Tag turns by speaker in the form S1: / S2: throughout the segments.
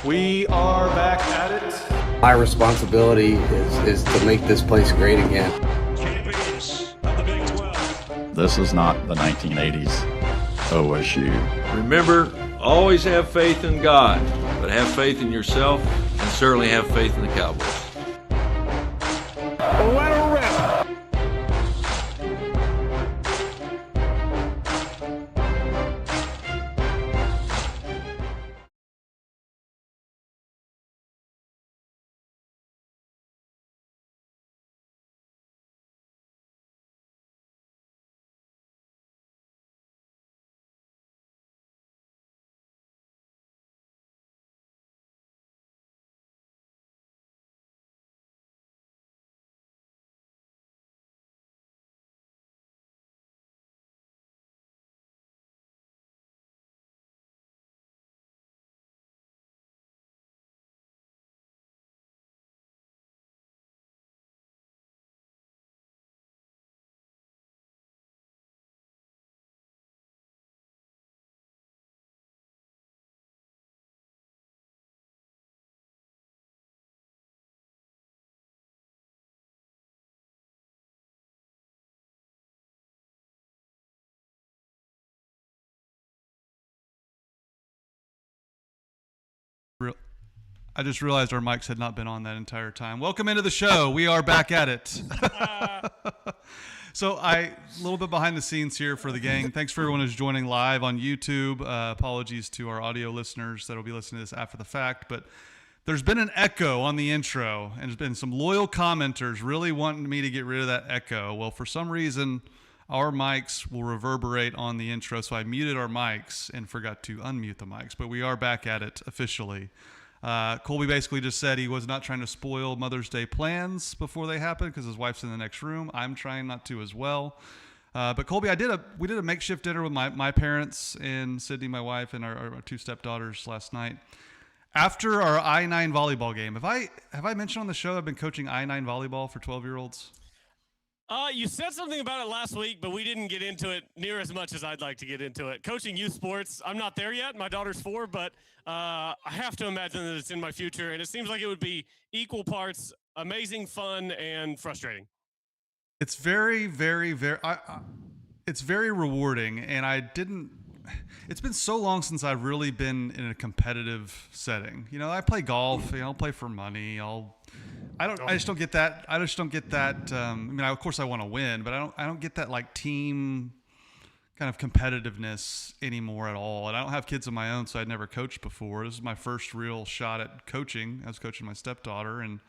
S1: We are back at it.
S2: My responsibility is to make this place great again.
S3: Champions of the Big 12.
S4: This is not the 1980s OSU.
S5: Remember, always have faith in God, but have faith in yourself and certainly have faith in the Cowboys.
S1: Let her rip.
S6: I just realized our mics had not been on that entire time. Welcome into the show. We are back at it. So a little bit behind the scenes here for the gang. Thanks for everyone who's joining live on YouTube. Apologies to our audio listeners that will be listening to this after the fact. But there's been an echo on the intro, and there's been some loyal commenters really wanting me to get rid of that echo. Well, for some reason, our mics will reverberate on the intro, so I muted our mics and forgot to unmute the mics. But we are back at it officially. Colby basically just said he was not trying to spoil Mother's Day plans before they happen because his wife's in the next room. I'm trying not to as well. But Colby, we did a makeshift dinner with my parents and Sydney, my wife, and our two stepdaughters last night. After our I-9 volleyball game, have I mentioned on the show I've been coaching I-9 volleyball for 12-year-olds?
S3: You said something about it last week, but we didn't get into it near as much as I'd like to get into it. Coaching youth sports, I'm not there yet. My daughter's 4, but I have to imagine that it's in my future, and it seems like it would be equal parts amazing, fun, and frustrating.
S6: It's very, very, very. It's very rewarding, and it's been so long since I've really been in a competitive setting. You know, I play golf. I'll play for money. I just don't get that. I mean, of course I want to win, but I don't get that like team kind of competitiveness anymore at all. And I don't have kids of my own, so I'd never coached before. This is my first real shot at coaching. I was coaching my stepdaughter, and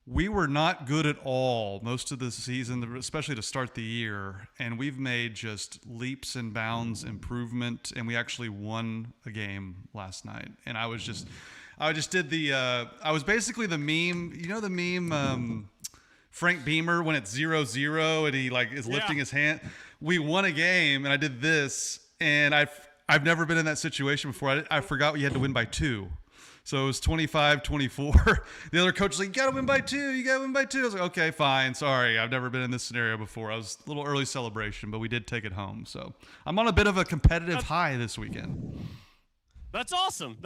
S6: we were not good at all most of the season, especially to start the year. And we've made just leaps and bounds improvement, and we actually won a game last night. And I was basically the meme, you know, the meme, Frank Beamer when it's 0-0 and he is lifting his hand. We won a game and I did this, and I've never been in that situation before. I forgot you had to win by 2. So it was 25-24. The other coach was like, you got to win by 2. I was like, okay, fine. Sorry. I've never been in this scenario before. I was a little early celebration, but we did take it home. So I'm on a bit of a competitive high this weekend.
S3: That's awesome.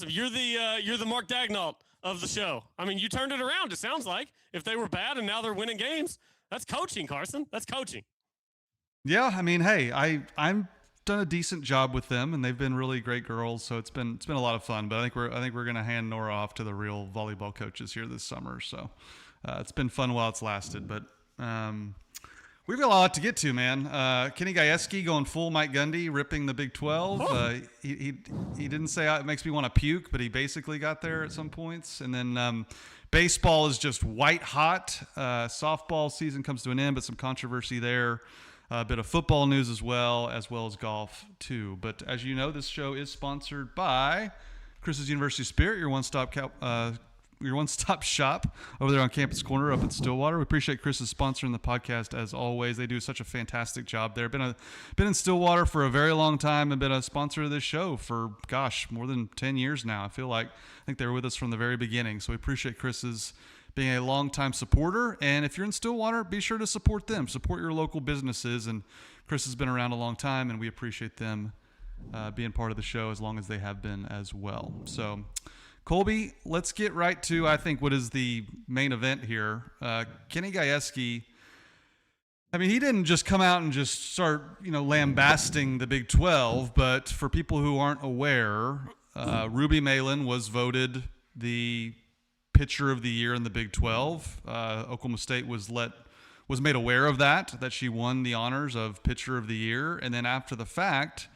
S3: You're the Mark Dagnall of the show. I mean, you turned it around, it sounds like. If they were bad and now they're winning games, that's coaching, Carson. That's coaching.
S6: Yeah, I mean, hey, I'm done a decent job with them, and they've been really great girls, so it's been a lot of fun. But I think we're gonna hand Nora off to the real volleyball coaches here this summer. So it's been fun while it's lasted. But we've got a lot to get to, man. Kenny Gajewski going full Mike Gundy, ripping the Big 12. He didn't say it makes me want to puke, but he basically got there at some points. And then baseball is just white hot. Softball season comes to an end, but some controversy there. A bit of football news as well as golf too. But as you know, this show is sponsored by Chris's University Spirit, your one-stop shop over there on Campus Corner up in Stillwater. We appreciate Chris's sponsoring the podcast as always. They do such a fantastic job there. Been in Stillwater for a very long time and been a sponsor of this show for more than 10 years now. I think they were with us from the very beginning. So we appreciate Chris's being a longtime supporter. And if you're in Stillwater, be sure to support them. Support your local businesses. And Chris has been around a long time, and we appreciate them being part of the show as long as they have been as well. So Colby, let's get right to, I think, what is the main event here. Kenny Gajewski, I mean, he didn't just come out and just start, lambasting the Big 12, but for people who aren't aware, Ruby Malin was voted the pitcher of the year in the Big 12. Oklahoma State was made aware of that she won the honors of pitcher of the year. And then after the fact,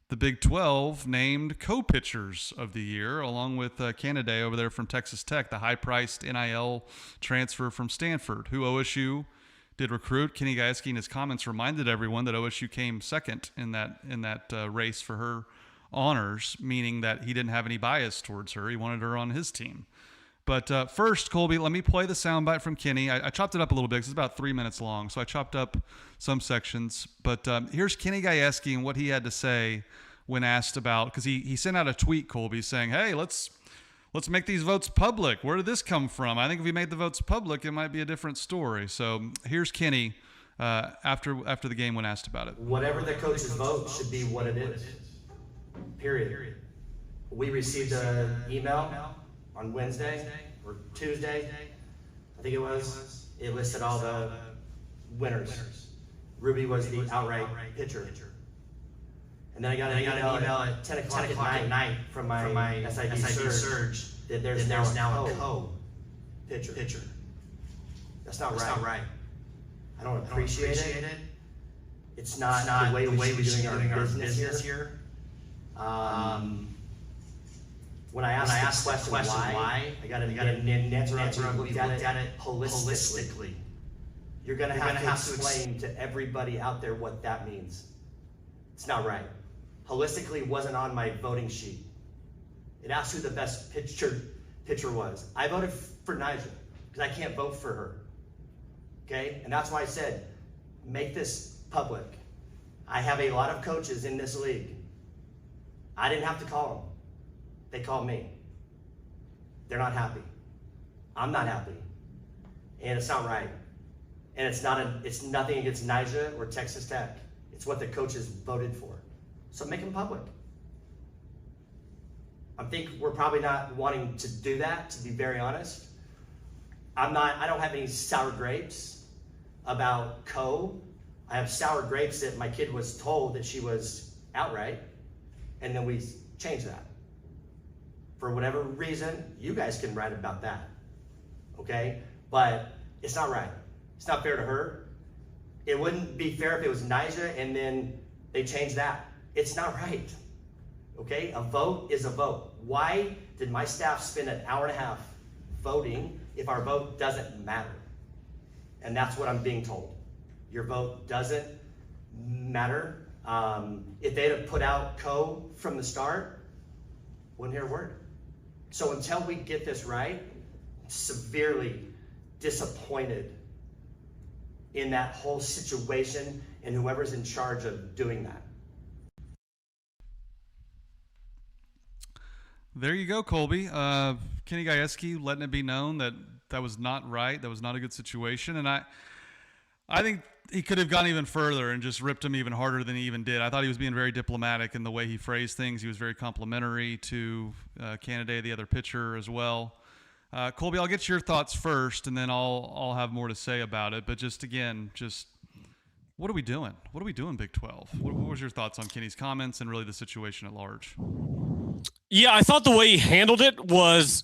S6: the Big 12 named co-pitchers of the year, along with Canada over there from Texas Tech, the high-priced NIL transfer from Stanford, who OSU did recruit. Kenny Gajewski in his comments reminded everyone that OSU came second in that race for her honors, meaning that he didn't have any bias towards her. He wanted her on his team. But first, Colby, let me play the soundbite from Kenny. I chopped it up a little bit because it's about 3 minutes long, so I chopped up some sections. But here's Kenny Gajewski and what he had to say when asked about, because he sent out a tweet, Colby, saying, hey, let's make these votes public. Where did this come from? I think if we made the votes public, it might be a different story. So here's Kenny after the game when asked about it.
S7: Whatever the coach's vote should be what it is, period. We received an email on Wednesday or Tuesday, I think it was. It listed all the winners. Ruby was the outright pitcher. And then I got an email at 10 o'clock at night from my SID Surge that there's now a co-pitcher. That's not right. I don't appreciate it. It's not the way we should be doing our business here. When I asked the question why, I got an answer on looked at it holistically. You're going to have to explain to everybody out there what that means. It's not right. Holistically wasn't on my voting sheet. It asked who the best pitcher was. I voted for Nyjah because I can't vote for her. Okay? And that's why I said, make this public. I have a lot of coaches in this league. I didn't have to call them. They called me. They're not happy. I'm not happy. And it's not right. And it's nothing against Nyjah or Texas Tech. It's what the coaches voted for. So make them public. I think we're probably not wanting to do that, to be very honest. I don't have any sour grapes about I have sour grapes that my kid was told that she was outright, and then we changed that. For whatever reason, you guys can write about that, okay? But it's not right. It's not fair to her. It wouldn't be fair if it was Nyjah and then they changed that. It's not right, okay? A vote is a vote. Why did my staff spend an hour and a half voting if our vote doesn't matter? And that's what I'm being told. Your vote doesn't matter. If they had put out from the start, wouldn't hear a word. So until we get this right, I'm severely disappointed in that whole situation and whoever's in charge of doing that.
S6: There you go, Colby. Kenny Gajewski letting it be known that was not right. That was not a good situation. And I think he could have gone even further and just ripped him even harder than he even did. I thought he was being very diplomatic in the way he phrased things. He was very complimentary to Canada, the other pitcher, as well. Colby, I'll get your thoughts first, and then I'll have more to say about it. But just what are we doing? What are we doing, Big 12? What was your thoughts on Kenny's comments and really the situation at large?
S3: Yeah, I thought the way he handled it was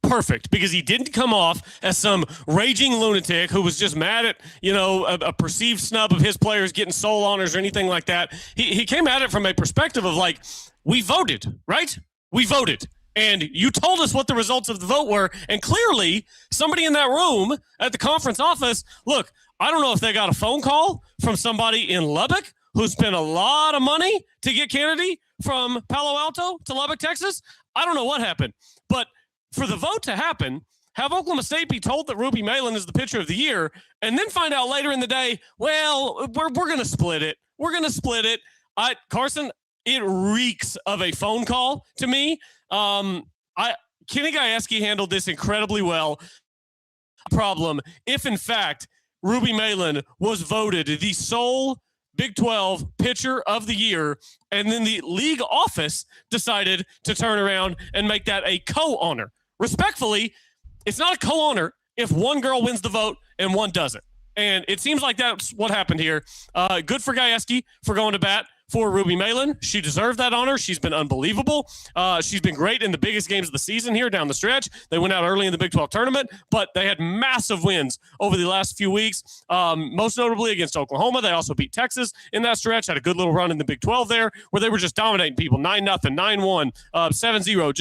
S3: perfect because he didn't come off as some raging lunatic who was just mad at, a perceived snub of his players getting sole honors or anything like that. He came at it from a perspective of like, we voted, right? We voted. And you told us what the results of the vote were. And clearly somebody in that room at the conference office, look, I don't know if they got a phone call from somebody in Lubbock who spent a lot of money to get Kennedy from Palo Alto to Lubbock, Texas. I don't know what happened. But for the vote to happen, have Oklahoma State be told that Ruby Malin is the pitcher of the year, and then find out later in the day, well, we're going to split it. We're going to split it. Carson, it reeks of a phone call to me. Kenny Gajewski handled this incredibly well. Problem, if in fact Ruby Malin was voted the sole Big 12 Pitcher of the Year, and then the league office decided to turn around and make that a co-honor. Respectfully, it's not a co-honor if one girl wins the vote and one doesn't. And it seems like that's what happened here. Good for Gajewski for going to bat for Ruby Malin. She deserved that honor. She's been unbelievable. She's been great in the biggest games of the season here down the stretch. They went out early in the Big 12 tournament, but they had massive wins over the last few weeks, most notably against Oklahoma. They also beat Texas in that stretch, had a good little run in the Big 12 there where they were just dominating people, 9-0, 9-1, 7-0,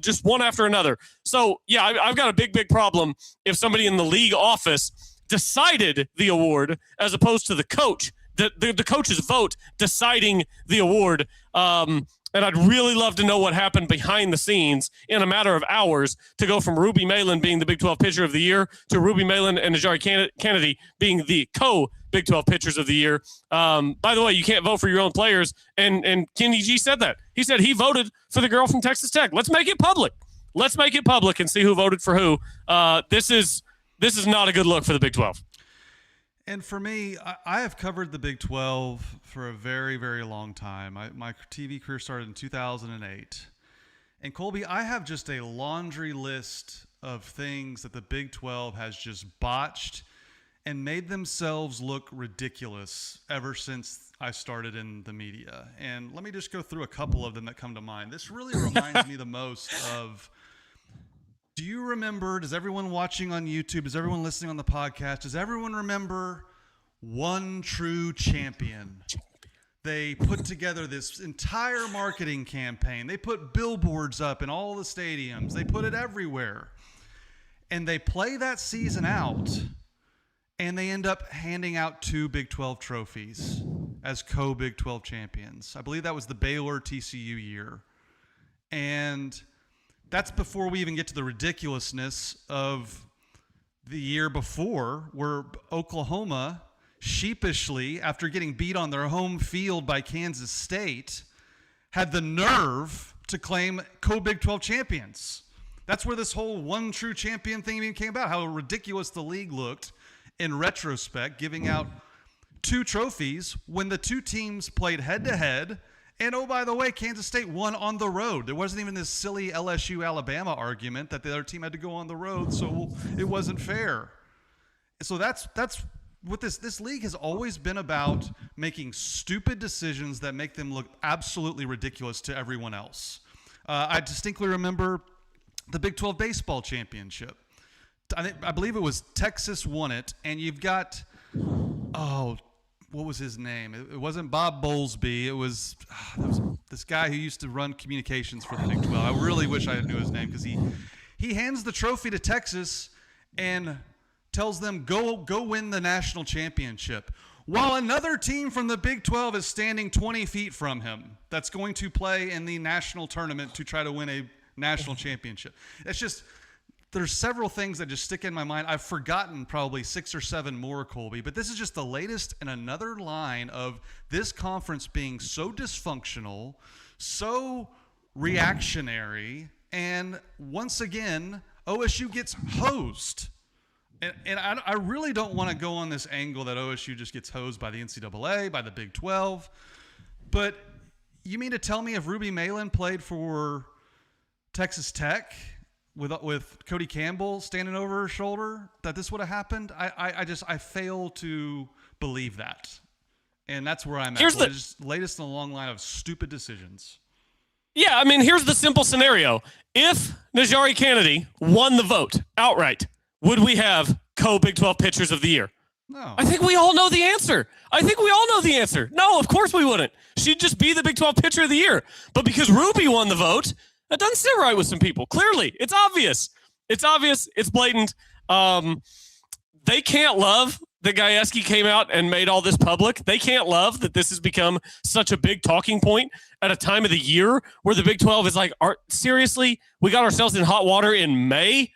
S3: just one after another. So, yeah, I've got a big problem if somebody in the league office decided the award as opposed to the coach. The coach's vote deciding the award. And I'd really love to know what happened behind the scenes in a matter of hours to go from Ruby Malin being the Big 12 Pitcher of the Year to Ruby Malin and Najari Kennedy being the co-Big 12 Pitchers of the Year. By the way, you can't vote for your own players. And Kenny G said that. He said he voted for the girl from Texas Tech. Let's make it public. Let's make it public and see who voted for who. This is not a good look for the Big 12.
S6: And for me, I have covered the Big 12 for a very, very long time. My TV career started in 2008. And Colby, I have just a laundry list of things that the Big 12 has just botched and made themselves look ridiculous ever since I started in the media. And let me just go through a couple of them that come to mind. This really reminds me the most of... Do you remember, does everyone watching on YouTube, does everyone listening on the podcast, does everyone remember One True Champion? They put together this entire marketing campaign. They put billboards up in all the stadiums. They put it everywhere. And they play that season out, and they end up handing out 2 Big 12 trophies as co-Big 12 champions. I believe that was the Baylor-TCU year. And that's before we even get to the ridiculousness of the year before, where Oklahoma sheepishly, after getting beat on their home field by Kansas State, had the nerve to claim co-Big 12 champions. That's where this whole one true champion thing even came about, how ridiculous the league looked in retrospect, giving out 2 trophies when the 2 teams played head-to-head. And, oh, by the way, Kansas State won on the road. There wasn't even this silly LSU-Alabama argument that the other team had to go on the road, so it wasn't fair. So that's what this league has always been about, making stupid decisions that make them look absolutely ridiculous to everyone else. I distinctly remember the Big 12 baseball championship. I believe it was Texas won it, and you've got, what was his name? It wasn't Bob Bowlesby. It was this guy who used to run communications for the Big 12. I really wish I knew his name, because he hands the trophy to Texas and tells them, go win the national championship, while another team from the Big 12 is standing 20 feet from him that's going to play in the national tournament to try to win a national championship. It's just... There's several things that just stick in my mind. I've forgotten probably 6 or 7 more, Colby, but this is just the latest in another line of this conference being so dysfunctional, so reactionary, and once again, OSU gets hosed. And I really don't want to go on this angle that OSU just gets hosed by the NCAA, by the Big 12, but you mean to tell me if Ruby Malin played for Texas Tech with Cody Campbell standing over her shoulder, that this would have happened? I fail to believe that. And that's where I'm at.
S3: Here's the
S6: latest in a long line of stupid decisions.
S3: Yeah, I mean, here's the simple scenario. If Najari Kennedy won the vote outright, would we have co-Big 12 Pitchers of the Year?
S6: No.
S3: I think we all know the answer. No, of course we wouldn't. She'd just be the Big 12 Pitcher of the Year. But because Ruby won the vote, that doesn't sit right with some people. Clearly, it's obvious. It's blatant. They can't love that Gajewski came out and made all this public. They can't love that this has become such a big talking point at a time of the year where the Big 12 is like, seriously, we got ourselves in hot water in May?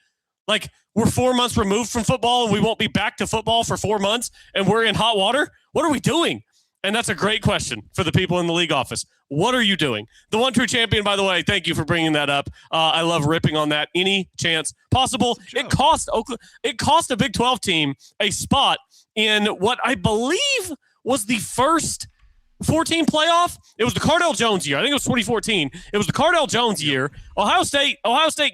S3: Like, we're 4 months removed from football and we won't be back to football for 4 months and we're in hot water? What are we doing? And that's a great question for the people in the league office. What are you doing? The one true champion, by the way, thank you for bringing that up. I love ripping on that any chance possible. It cost a Big 12 team a spot in what I believe was the first 14 playoff. It was the Cardell Jones year. I think it was 2014. It was the Cardell Jones year. Ohio State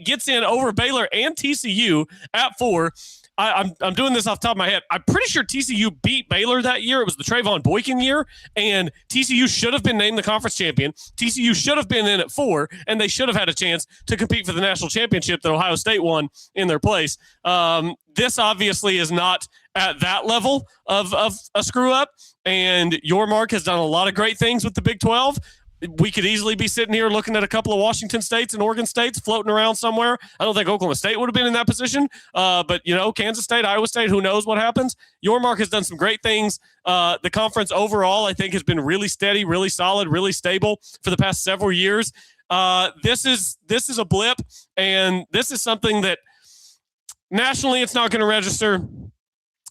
S3: gets in over Baylor and TCU at 4. I'm doing this off the top of my head. I'm pretty sure TCU beat Baylor that year. It was the Trayvon Boykin year, and TCU should have been named the conference champion. TCU should have been in at 4, and they should have had a chance to compete for the national championship that Ohio State won in their place. This obviously is not at that level of a screw up, and Your Mark has done a lot of great things with the Big 12. We could easily be sitting here looking at a couple of Washington States and Oregon States floating around somewhere. I don't think Oklahoma State would have been in that position. But, Kansas State, Iowa State, who knows what happens. Your Mark has done some great things. The conference overall, I think, has been really steady, really solid, really stable for the past several years. This is a blip, and this is something that nationally it's not going to register.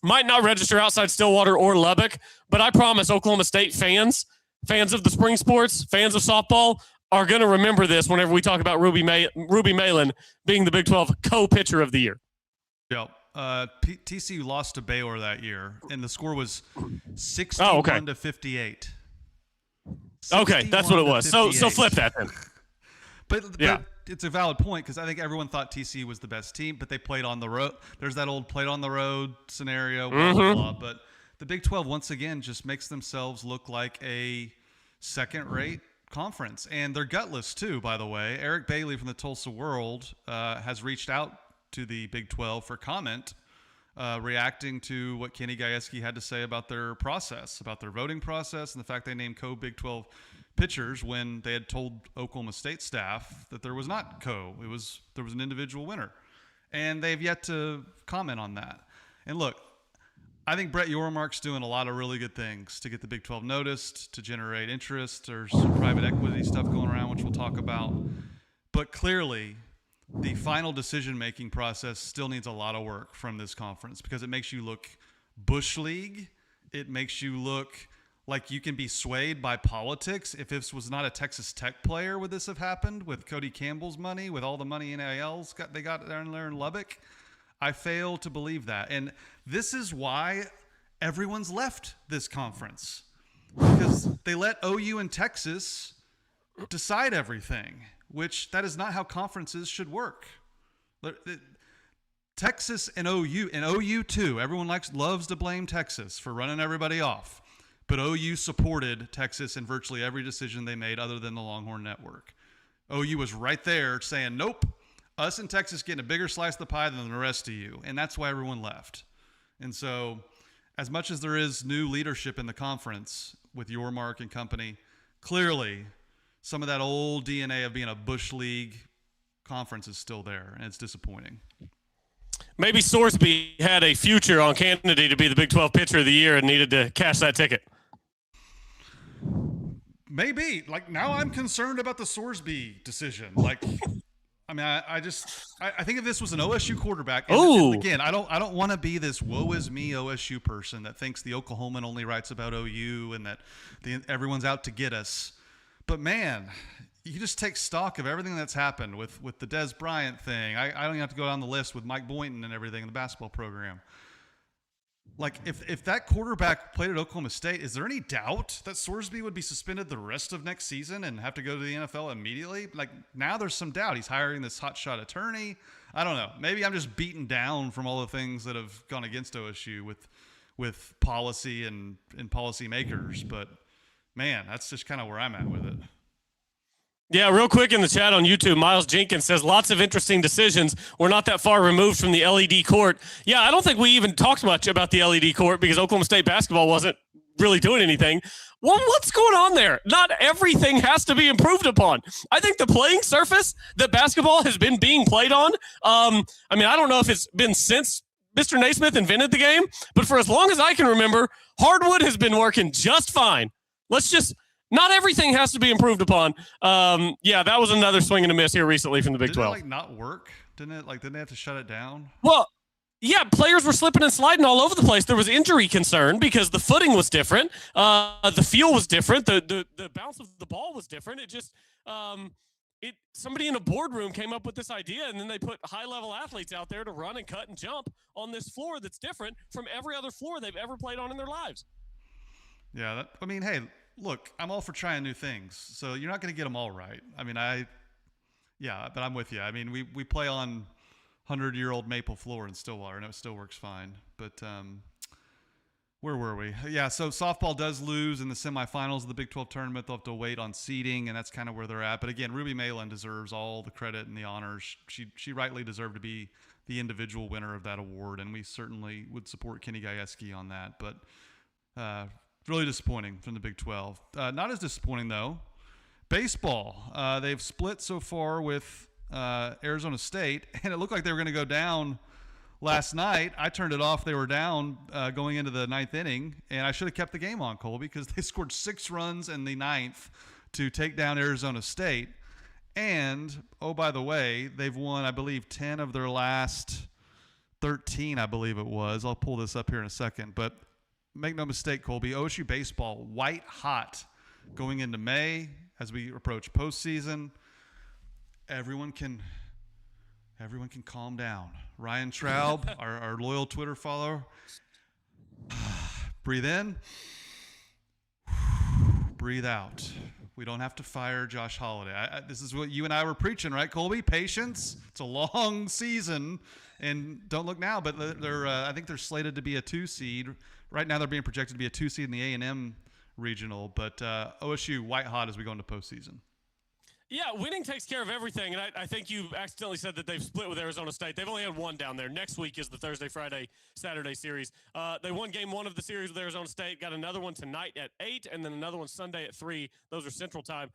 S3: Might not register outside Stillwater or Lubbock, but I promise Oklahoma State fans of the spring sports, fans of softball, are going to remember this whenever we talk about Ruby Malin being the Big 12 co-pitcher of the year.
S6: Yep. TCU lost to Baylor that year, and the score was 61 to 58.
S3: Okay, that's what it was. So flip that then.
S6: But it's a valid point because I think everyone thought TCU was the best team, but they played on the road. There's that old played on the road scenario, blah, blah, blah. But the Big 12, once again, just makes themselves look like a second-rate conference. And they're gutless, too, by the way. Eric Bailey from the Tulsa World has reached out to the Big 12 for comment, reacting to what Kenny Gajewski had to say about their process, about their voting process, and the fact they named co-Big 12 pitchers when they had told Oklahoma State staff that there was not there was an individual winner. And they've yet to comment on that. And look, I think Brett Yormark's doing a lot of really good things to get the Big 12 noticed, to generate interest. There's some private equity stuff going around, which we'll talk about. But clearly, the final decision-making process still needs a lot of work from this conference because it makes you look Bush League. It makes you look like you can be swayed by politics. If this was not a Texas Tech player, would this have happened with Cody Campbell's money, with all the money NILs they got down there in Lubbock? I fail to believe that. And this is why everyone's left this conference, because they let OU and Texas decide everything, which that is not how conferences should work. Texas and OU too. Everyone loves to blame Texas for running everybody off. But OU supported Texas in virtually every decision they made other than the Longhorn Network. OU was right there saying, nope, us and Texas getting a bigger slice of the pie than the rest of you. And that's why everyone left. And so as much as there is new leadership in the conference with Your Mark and company, clearly some of that old DNA of being a Bush League conference is still there, and it's disappointing.
S3: Maybe Sorsby had a future on Kennedy to be the Big 12 pitcher of the year and needed to cash that ticket.
S6: Maybe. Like, now I'm concerned about the Sorsby decision. Like, I mean, I think if this was an OSU quarterback, and again, I don't want to be this woe is me OSU person that thinks the Oklahoman only writes about OU and that everyone's out to get us. But man, you just take stock of everything that's happened with the Des Bryant thing. I don't even have to go down the list with Mike Boynton and everything in the basketball program. Like, if that quarterback played at Oklahoma State, is there any doubt that Sorsby would be suspended the rest of next season and have to go to the NFL immediately? Like, now there's some doubt. He's hiring this hotshot attorney. I don't know. Maybe I'm just beaten down from all the things that have gone against OSU with policy and policymakers. But, man, that's just kind of where I'm at with it.
S3: Yeah, real quick in the chat on YouTube, Miles Jenkins says, lots of interesting decisions. We're not that far removed from the LED court. Yeah, I don't think we even talked much about the LED court because Oklahoma State basketball wasn't really doing anything. Well, what's going on there? Not everything has to be improved upon. I think the playing surface that basketball has been being played on, I don't know if it's been since Mr. Naismith invented the game, but for as long as I can remember, hardwood has been working just fine. Not everything has to be improved upon. That was another swing and a miss here recently from the Big 12.
S6: Didn't it not work? Didn't they have to shut it down?
S3: Well, yeah, players were slipping and sliding all over the place. There was injury concern because the footing was different. The feel was different. The bounce of the ball was different. It just somebody in a boardroom came up with this idea, and then they put high-level athletes out there to run and cut and jump on this floor that's different from every other floor they've ever played on in their lives.
S6: Yeah, hey, look, I'm all for trying new things, so you're not going to get them all right. But I'm with you. I mean, we play on 100-year-old maple floor in Stillwater, and it still works fine. But where were we? Yeah, so softball does lose in the semifinals of the Big 12 tournament. They'll have to wait on seeding, and that's kind of where they're at. But again, Ruby Malin deserves all the credit and the honors. She rightly deserved to be the individual winner of that award, and we certainly would support Kenny Gajewski on that. But really disappointing from the Big 12. Not as disappointing, though. Baseball. They've split so far with Arizona State, and it looked like they were going to go down last night. I turned it off. They were down going into the ninth inning, and I should have kept the game on, Colby, because they scored 6 runs in the ninth to take down Arizona State. And, oh, by the way, they've won, I believe, 10 of their last 13, I believe it was. I'll pull this up here in a second. But make no mistake, Colby, OSU baseball white hot going into May as we approach postseason. Everyone can calm down. Ryan Traub, our loyal Twitter follower, breathe in, breathe out. We don't have to fire Josh Holiday. This is what you and I were preaching, right, Colby? Patience. It's a long season, and don't look now, but I think they're slated to be a 2 seed. Right now, they're being projected to be a 2 seed in the A&M regional, but OSU white hot as we go into postseason.
S3: Yeah, winning takes care of everything, and I think you accidentally said that they've split with Arizona State. They've only had one down there. Next week is the Thursday, Friday, Saturday series. They won game 1 of the series with Arizona State, got another one tonight at 8, and then another one Sunday at 3. Those are Central Time.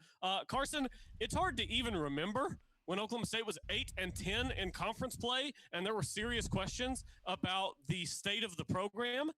S3: Carson, it's hard to even remember when Oklahoma State was 8-10 in conference play, and there were serious questions about the state of the program.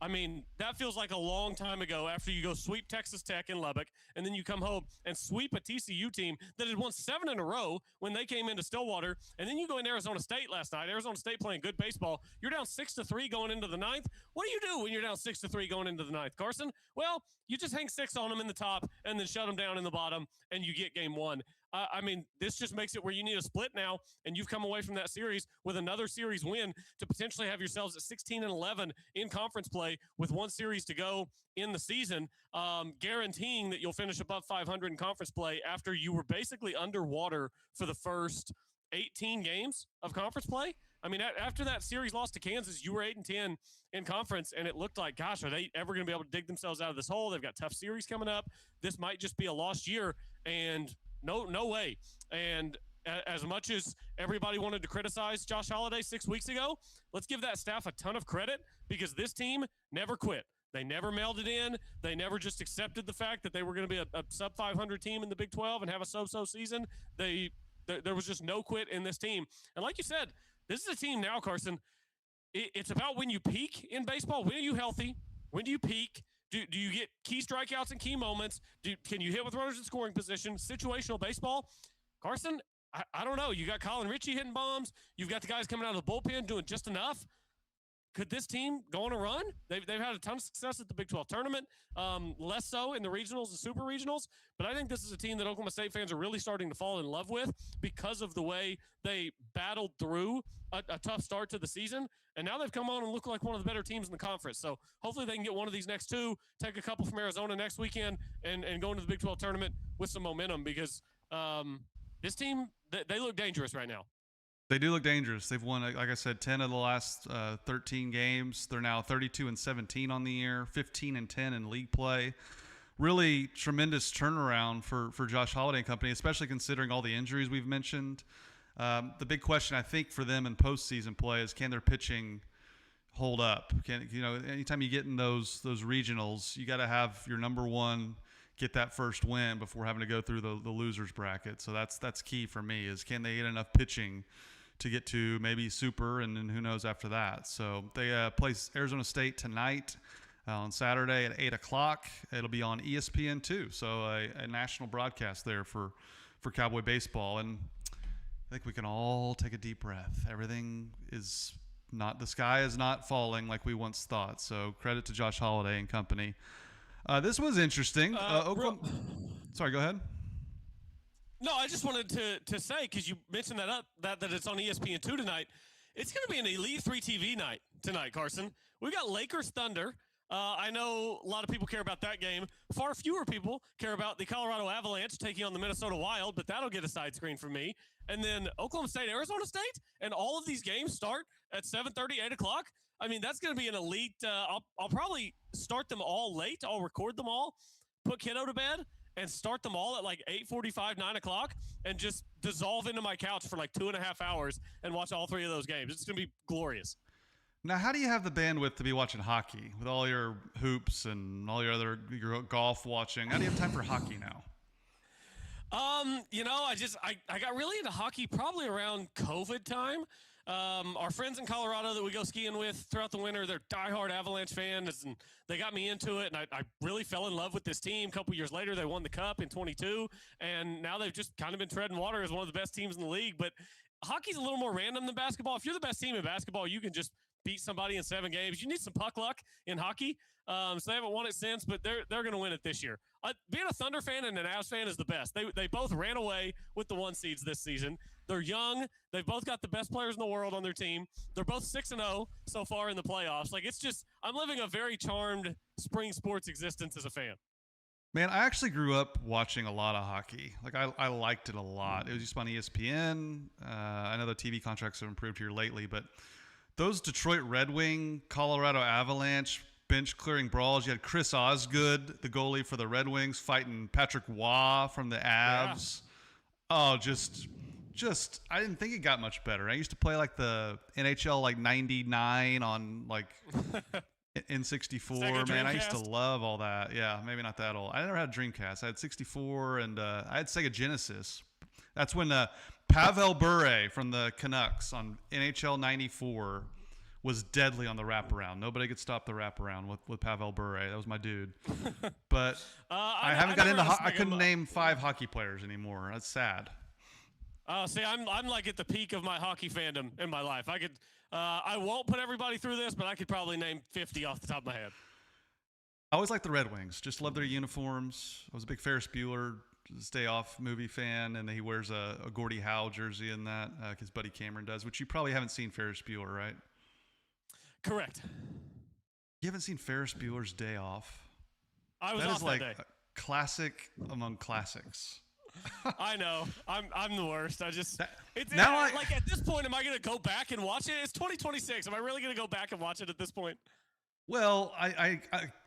S3: I mean, that feels like a long time ago after you go sweep Texas Tech in Lubbock, and then you come home and sweep a TCU team that had won 7 in a row when they came into Stillwater, and then you go into Arizona State last night. Arizona State playing good baseball. You're down 6-3 going into the ninth. What do you do when you're down 6-3 going into the ninth, Carson? Well, you just hang 6 on them in the top and then shut them down in the bottom, and you get game 1. I mean, this just makes it where you need a split now, and you've come away from that series with another series win to potentially have yourselves at 16-11 in conference play with 1 series to go in the season, guaranteeing that you'll finish above 500 in conference play after you were basically underwater for the first 18 games of conference play. I mean, after that series loss to Kansas, you were 8-10 in conference, and it looked like, gosh, are they ever going to be able to dig themselves out of this hole? They've got tough series coming up. This might just be a lost year, and no way. And as much as everybody wanted to criticize Josh Holiday 6 weeks ago, let's give that staff a ton of credit because this team never quit. They never mailed it in. They never just accepted the fact that they were going to be a sub-500 team in the Big 12 and have a so-so season. There was just no quit in this team. And like you said, this is a team now, Carson. It's about when you peak in baseball. When are you healthy? When do you peak? Do you get key strikeouts and key moments? Can you hit with runners in scoring position? Situational baseball. Carson, I don't know. You got Colin Ritchie hitting bombs. You've got the guys coming out of the bullpen doing just enough. Could this team go on a run? They've had a ton of success at the Big 12 tournament, less so in the regionals and super regionals. But I think this is a team that Oklahoma State fans are really starting to fall in love with because of the way they battled through a tough start to the season. And now they've come on and look like one of the better teams in the conference. So hopefully they can get one of these next 2, take a couple from Arizona next weekend, and go into the Big 12 tournament with some momentum because this team, they look dangerous right now.
S6: They do look dangerous. They've won, like I said, 10 of the last 13 games. They're now 32-17 on the year, 15-10 in league play. Really tremendous turnaround for Josh Holiday and company, especially considering all the injuries we've mentioned. The big question, I think, for them in postseason play is can their pitching hold up? Anytime you get in those regionals, you got to have your number one get that first win before having to go through the losers bracket. So that's key for me is can they get enough pitching to get to maybe super, and then who knows after that. So they play Arizona State tonight on Saturday at 8 o'clock. It'll be on ESPN2, so a national broadcast there for Cowboy baseball. And I think we can all take a deep breath. Everything is not – the sky is not falling like we once thought. So credit to Josh Holiday and company. This was interesting. Sorry, go ahead.
S3: No, I just wanted to say, because you mentioned that it's on ESPN2 tonight, it's going to be an Elite 3 TV night tonight, Carson. We've got Lakers Thunder. I know a lot of people care about that game. Far fewer people care about the Colorado Avalanche taking on the Minnesota Wild, but that'll get a side screen from me. And then Oklahoma State, Arizona State, and all of these games start at 7:30, 8 o'clock. I mean, that's going to be an elite. I'll probably start them all late. I'll record them all, put kiddo to bed, and start them all at like 8:45, 9 o'clock, and just dissolve into my couch for like 2.5 hours and watch all 3 of those games. It's going to be glorious.
S6: Now, how do you have the bandwidth to be watching hockey with all your hoops and all your golf watching? How do you have time for hockey now?
S3: I got really into hockey probably around COVID time. Our friends in Colorado that we go skiing with throughout the winter, they're diehard Avalanche fans, and they got me into it, and I really fell in love with this team. A couple years later, they won the Cup in 22, and now they've just kind of been treading water as one of the best teams in the league. But hockey's a little more random than basketball. If you're the best team in basketball, you can just beat somebody in 7 games. You need some puck luck in hockey. So they haven't won it since, but they're going to win it this year. Being a Thunder fan and an Avs fan is the best. They both ran away with the 1 seeds this season. They're young. They've both got the best players in the world on their team. They're both 6-0 so far in the playoffs. Like, it's just, I'm living a very charmed spring sports existence as a fan.
S6: Man, I actually grew up watching a lot of hockey. Like, I liked it a lot. It was just on ESPN. I know the TV contracts have improved here lately, but those Detroit Red Wing, Colorado Avalanche, bench clearing brawls. You had Chris Osgood, the goalie for the Red Wings, fighting Patrick Waugh from the Avs. Yeah. Oh, just I didn't think it got much better. I used to play like the NHL like 99 on like N64. Man, I used to love all that. Yeah, maybe not that old. I never had a Dreamcast. I had 64 and I had Sega Genesis. That's when Pavel Bure from the Canucks on NHL 94 was deadly on the wraparound. Nobody could stop the wraparound with Pavel Bure. That was my dude. But I haven't got into I couldn't name 5 hockey players anymore. That's sad.
S3: See, I'm like at the peak of my hockey fandom in my life. I won't put everybody through this, but I could probably name 50 off the top of my head.
S6: I always liked the Red Wings. Just loved their uniforms. I was a big Ferris Bueller Stay Off movie fan, and he wears a Gordie Howe jersey in that. His buddy Cameron does, which you probably haven't seen Ferris Bueller, right?
S3: Correct.
S6: You haven't seen Ferris Bueller's Day Off?
S3: I was off that day.
S6: A classic among classics.
S3: I know. I'm the worst. At this point, am I going to go back and watch it? It's 2026. Am I really going to go back and watch it at this point?
S6: Well, I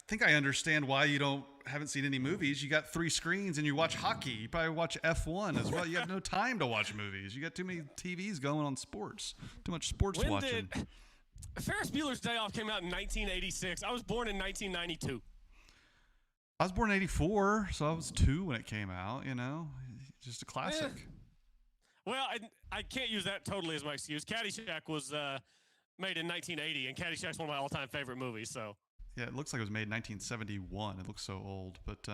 S6: think I understand why you haven't seen any movies. You got 3 screens and you watch hockey. You probably watch F1 as well. You have no time to watch movies. You got too many TVs going on sports. Too much sports watching.
S3: Ferris Bueller's Day Off came out in 1986. I was born in 1992.
S6: I was born in 84, so I was 2 when it came out, just a classic.
S3: Well, I can't use that totally as my excuse. Caddyshack was made in 1980, and Caddyshack's one of my all-time favorite movies, so.
S6: Yeah, it looks like it was made in 1971. It looks so old, but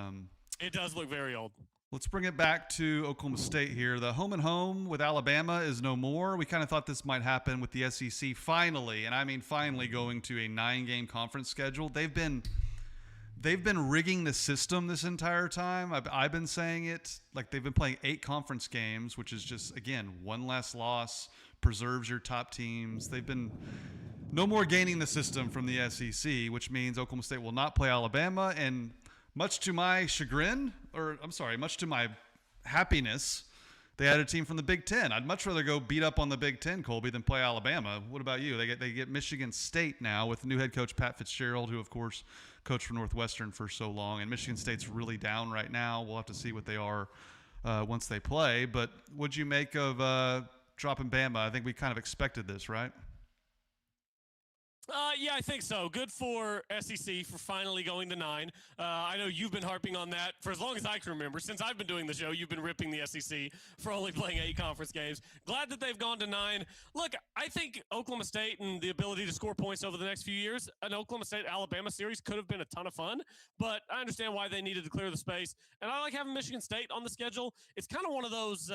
S3: it does look very old.
S6: Let's bring it back to Oklahoma State here. The home and home with Alabama is no more. We kind of thought this might happen with the SEC finally, and I mean finally going to a 9-game conference schedule. They've been rigging the system this entire time. I've been saying it. Like, they've been playing 8 conference games, which is just, again, 1 less loss, preserves your top teams. They've been no more gaining the system from the SEC, which means Oklahoma State will not play Alabama. And much to my chagrin, much to my happiness, they had a team from the Big Ten. I'd much rather go beat up on the Big Ten, Colby, than play Alabama. What about you? They get Michigan State now with new head coach Pat Fitzgerald, who, of course, coached for Northwestern for so long. And Michigan State's really down right now. We'll have to see what they are once they play. But what'd you make of dropping Bama? I think we kind of expected this, right?
S3: Yeah, I think so. Good for SEC for finally going to 9. I know you've been harping on that for as long as I can remember. Since I've been doing the show, you've been ripping the SEC for only playing 8 conference games. Glad that they've gone to 9. Look, I think Oklahoma State and the ability to score points over the next few years, an Oklahoma State-Alabama series could have been a ton of fun, but I understand why they needed to clear the space. And I like having Michigan State on the schedule. It's kind of one of those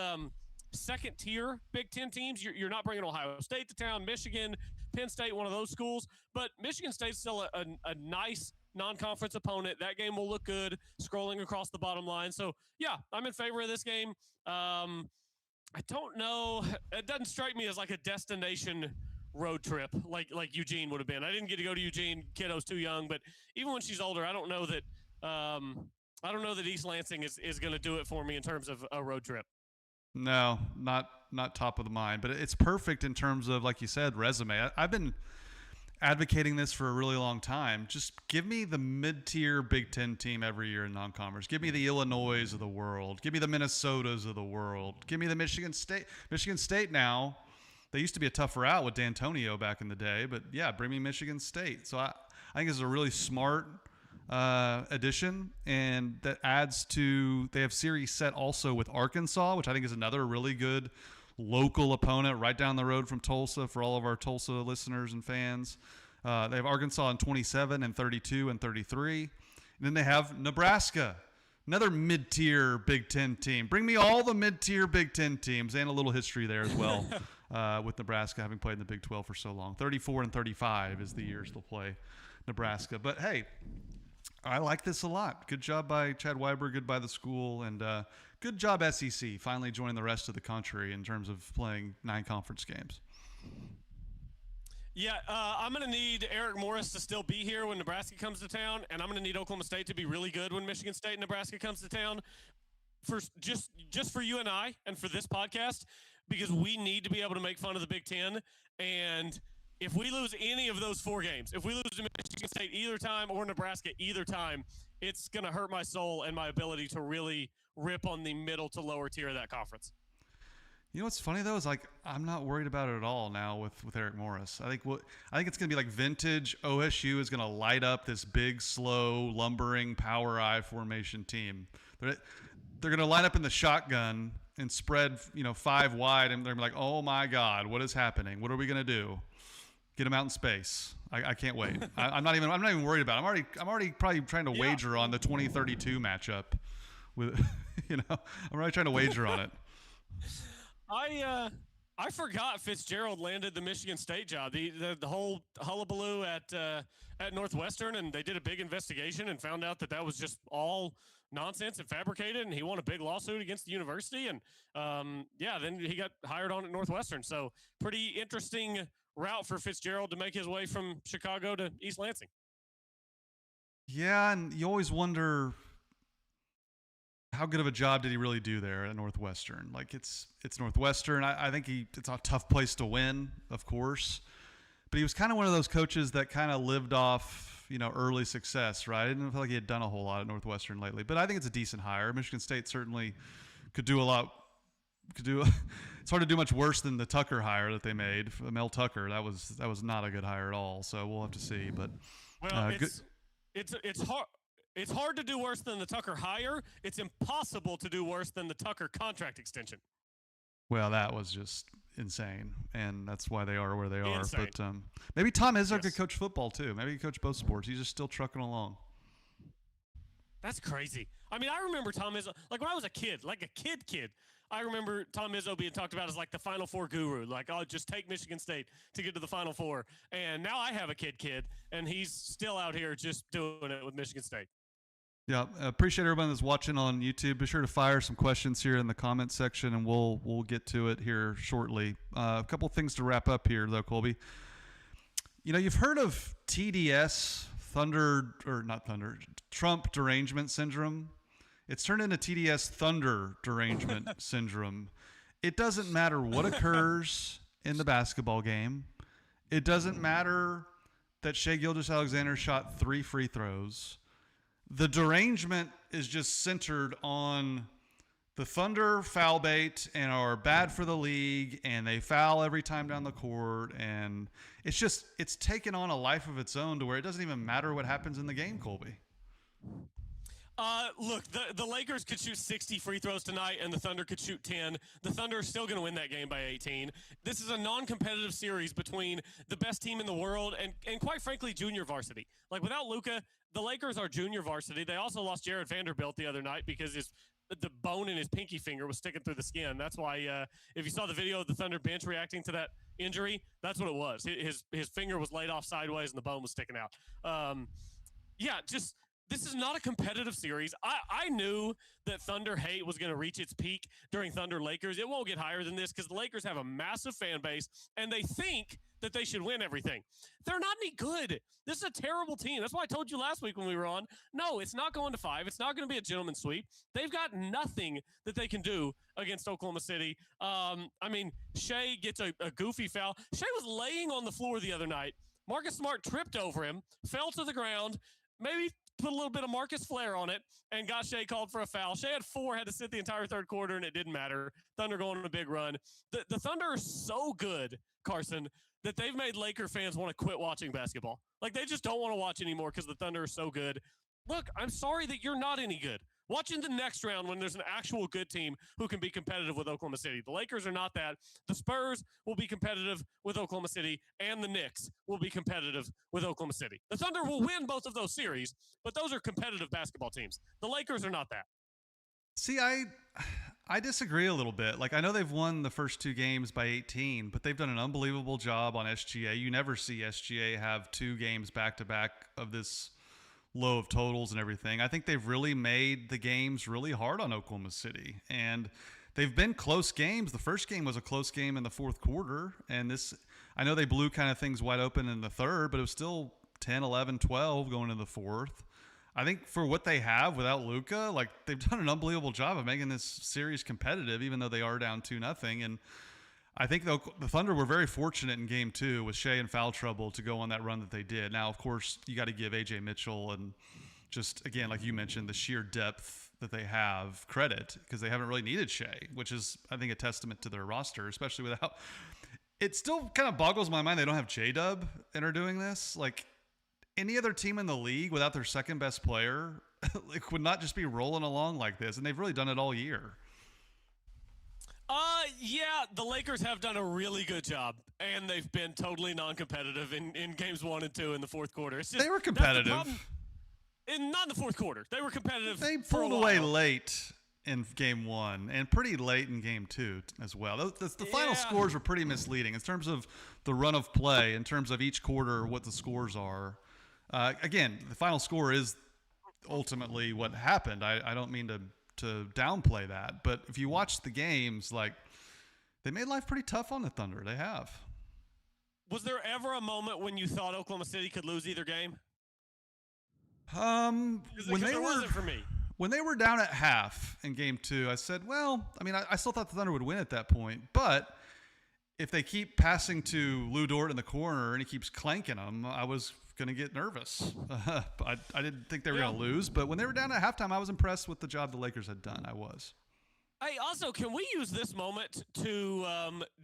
S3: second-tier Big Ten teams. You're not bringing Ohio State to town, Michigan, Penn State, one of those schools. But Michigan State's still a nice non-conference opponent. That game will look good scrolling across the bottom line. So, yeah, I'm in favor of this game. I don't know. It doesn't strike me as like a destination road trip like Eugene would have been. I didn't get to go to Eugene. Kiddo's too young, but even when she's older, I don't know that East Lansing is going to do it for me in terms of a road trip.
S6: No, not top of the mind, but it's perfect in terms of, like you said, resume. I've been advocating this for a really long time. Just give me the mid-tier Big Ten team every year in non-conference. Give me the Illinois of the world. Give me the Minnesotas of the world. Give me the Michigan State. Michigan State now, they used to be a tougher out with D'Antonio back in the day, but yeah, bring me Michigan State. So I think it's a really smart addition, and that adds to, they have series set also with Arkansas, which I think is another really good local opponent right down the road from Tulsa for all of our Tulsa listeners and fans. They have Arkansas in 27 and 32 and 33. And then they have Nebraska, another mid-tier Big Ten team. Bring me all the mid-tier Big Ten teams, and a little history there as well with Nebraska having played in the Big 12 for so long. 34 and 35 is the years they'll play Nebraska. But hey, I like this a lot. Good job by Chad Weiber, good by the school, and good job SEC finally joining the rest of the country in terms of playing 9 conference games.
S3: Yeah, I'm going to need Eric Morris to still be here when Nebraska comes to town, and I'm going to need Oklahoma State to be really good when Michigan State and Nebraska comes to town. For just for you and I and for this podcast, because we need to be able to make fun of the Big Ten. And if we lose any of those 4 games, if we lose to Michigan State either time or Nebraska either time, it's going to hurt my soul and my ability to really rip on the middle to lower tier of that conference.
S6: You know what's funny though is, like, I'm not worried about it at all now with Eric Morris. I think it's going to be like vintage OSU is going to light up this big, slow, lumbering power I formation team. They're going to line up in the shotgun and spread 5 wide, and they're going to be like, oh my God, what is happening? What are we going to do? Get them out in space. I can't wait. I'm not even worried about it. I'm already probably trying to wager on the 2032 matchup. With I'm already trying to wager on it.
S3: I forgot Fitzgerald landed the Michigan State job. The whole hullabaloo at Northwestern, and they did a big investigation and found out that was just all nonsense and fabricated, and he won a big lawsuit against the university, and then he got hired on at Northwestern. So pretty interesting route for Fitzgerald to make his way from Chicago to East Lansing.
S6: Yeah, and you always wonder how good of a job did he really do there at Northwestern. Like, it's Northwestern. I think it's a tough place to win, of course, but he was kind of one of those coaches that kind of lived off early success, right? I didn't feel like he had done a whole lot at Northwestern lately, but I think it's a decent hire. Michigan State certainly could do a lot. It's hard to do much worse than the Tucker hire that they made. Mel Tucker, that was not a good hire at all. So we'll have to see. But
S3: it's hard. It's hard to do worse than the Tucker hire. It's impossible to do worse than the Tucker contract extension.
S6: Well, that was just insane, and that's why they are where they are.
S3: Insane.
S6: But maybe Tom Izzo could coach football too. Maybe he could coach both sports. He's just still trucking along.
S3: That's crazy. I mean, I remember Tom Izzo, like when I was a kid, like a kid. I remember Tom Izzo being talked about as like the Final Four guru. Like, oh, just take Michigan State to get to the Final Four. And now I have a kid, and he's still out here just doing it with Michigan State.
S6: Yeah, appreciate everyone that's watching on YouTube. Be sure to fire some questions here in the comments section, and we'll get to it here shortly. A couple things to wrap up here, though, Colby. You've heard of TDS, Trump derangement syndrome. It's turned into TDS, Thunder derangement syndrome. It doesn't matter what occurs in the basketball game. It doesn't matter that Shai Gilgeous-Alexander shot 3 free throws. The derangement is just centered on the Thunder foul bait and are bad for the league, and they foul every time down the court, and it's taken on a life of its own to where it doesn't even matter what happens in the game, Colby.
S3: Look, the Lakers could shoot 60 free throws tonight, and the Thunder could shoot 10. The Thunder are still going to win that game by 18. This is a non-competitive series between the best team in the world and quite frankly, junior varsity. Like, without Luka, the Lakers are junior varsity. They also lost Jared Vanderbilt the other night because the bone in his pinky finger was sticking through the skin. That's why, if you saw the video of the Thunder bench reacting to that injury, that's what it was. His finger was laid off sideways and the bone was sticking out. This is not a competitive series. I knew that Thunder hate was going to reach its peak during Thunder Lakers. It won't get higher than this because the Lakers have a massive fan base and they think that they should win everything. They're not any good. This is a terrible team. That's why I told you last week when we were on, no, it's not going to 5. It's not going to be a gentleman's sweep. They've got nothing that they can do against Oklahoma City. Shea gets a goofy foul. Shea was laying on the floor the other night. Marcus Smart tripped over him, fell to the ground, maybe put a little bit of Marcus Flair on it, and got Shea called for a foul. Shea had 4, had to sit the entire third quarter, and it didn't matter. Thunder going on a big run. The Thunder are so good, Carson, that they've made Laker fans want to quit watching basketball. Like, they just don't want to watch anymore because the Thunder are so good. Look, I'm sorry that you're not any good. Watch in the next round when there's an actual good team who can be competitive with Oklahoma City. The Lakers are not that. The Spurs will be competitive with Oklahoma City, and the Knicks will be competitive with Oklahoma City. The Thunder will win both of those series, but those are competitive basketball teams. The Lakers are not that.
S6: See, I disagree a little bit. Like, I know they've won the first 2 games by 18, but they've done an unbelievable job on SGA. You never see SGA have 2 games back-to-back of this low of totals and everything. I think they've really made the games really hard on Oklahoma City, and they've been close games. The first game was a close game in the fourth quarter, and I know they blew kind of things wide open in the third, but it was still 10, 11, 12 going into the fourth. I think for what they have without Luka, like, they've done an unbelievable job of making this series competitive, even though they are down 2-0. And I think the Thunder were very fortunate in game 2 with Shea in foul trouble to go on that run that they did. Now, of course, you got to give A.J. Mitchell and just, again, like you mentioned, the sheer depth that they have credit, because they haven't really needed Shea, which is, I think, a testament to their roster, especially without – it still kind of boggles my mind they don't have J-Dub and are doing this. Like, any other team in the league without their second-best player like, would not just be rolling along like this, and they've really done it all year.
S3: Yeah, the Lakers have done a really good job, and they've been totally non-competitive in games 1 and 2 in the fourth quarter. It's just,
S6: they were competitive.
S3: Not in the fourth quarter. They were competitive.
S6: They pulled away late in game 1 and pretty late in game 2 as well. The final scores were pretty misleading in terms of the run of play, in terms of each quarter, what the scores are. Again, the final score is ultimately what happened. I don't mean to downplay that, but if you watch the games, like, they made life pretty tough on the Thunder. They have.
S3: Was there ever a moment when you thought Oklahoma City could lose either game? Wasn't for me.
S6: When they were down at half in game 2, I said, well, I mean, I still thought the Thunder would win at that point, but if they keep passing to Lou Dort in the corner and he keeps clanking them, I was going to get nervous. I didn't think they were going to lose, but when they were down at halftime, I was impressed with the job the Lakers had done. I was.
S3: Hey, also, can we use this moment to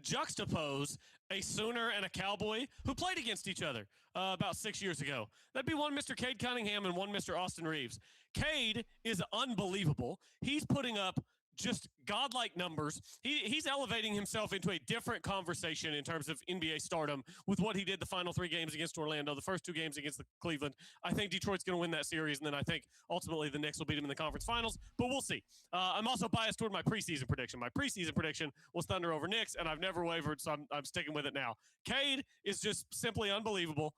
S3: juxtapose a Sooner and a Cowboy who played against each other about 6 years ago? That'd be one Mr. Cade Cunningham and one Mr. Austin Reeves. Cade is unbelievable. He's putting up just godlike numbers. He's elevating himself into a different conversation in terms of NBA stardom with what he did the final 3 games against Orlando, the first 2 games against the Cleveland. I think Detroit's going to win that series, and then I think ultimately the Knicks will beat him in the conference finals, but we'll see. I'm also biased toward my preseason prediction. My preseason prediction was Thunder over Knicks, and I've never wavered, so I'm sticking with it now. Cade is just simply unbelievable.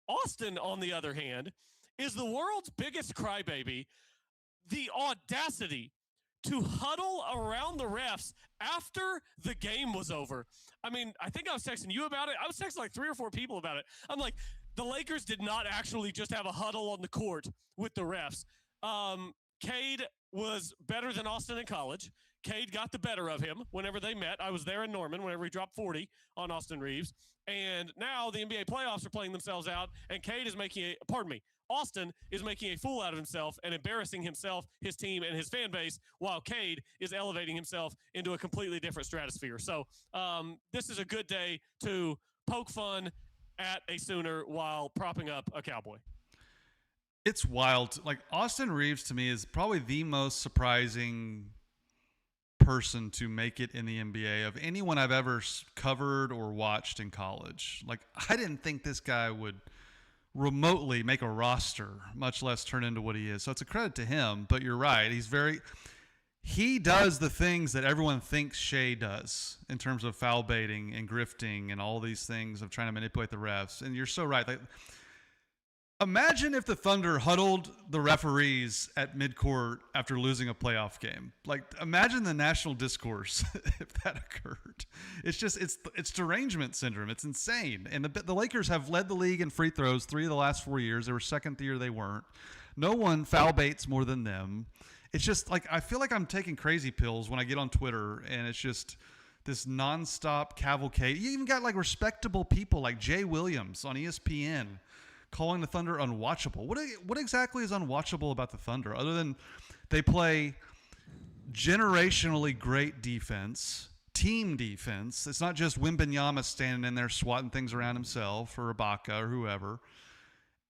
S3: Austin, on the other hand, is the world's biggest crybaby. The audacity to huddle around the refs after the game was over. I mean, I think I was texting you about it. I was texting like 3 or 4 people about it. I'm like, the Lakers did not actually just have a huddle on the court with the refs. Cade was better than Austin in college. Cade got the better of him whenever they met. I was there in Norman whenever he dropped 40 on Austin Reeves. And now the NBA playoffs are playing themselves out, and Cade is Austin is making a fool out of himself and embarrassing himself, his team, and his fan base, while Cade is elevating himself into a completely different stratosphere. So this is a good day to poke fun at a Sooner while propping up a Cowboy.
S6: It's wild. Like, Austin Reeves to me is probably the most surprising person to make it in the NBA of anyone I've ever covered or watched in college. Like, I didn't think this guy would remotely make a roster, much less turn into what he is. So it's a credit to him, but you're right. He does the things that everyone thinks Shea does in terms of foul baiting and grifting and all these things of trying to manipulate the refs. And you're so right. Like, Imagine if the Thunder huddled the referees at midcourt after losing a playoff game. Like, imagine the national discourse if that occurred. It's derangement syndrome. It's insane. And the Lakers have led the league in free throws 3 of the last 4 years. They were second the year they weren't. No one foul baits more than them. It's just like, I feel like I'm taking crazy pills when I get on Twitter, and it's just this nonstop cavalcade. You even got like respectable people like Jay Williams on ESPN calling the Thunder unwatchable. What exactly is unwatchable about the Thunder other than they play generationally great defense, team defense? It's not just Wembanyama standing in there swatting things around himself or Ibaka or whoever.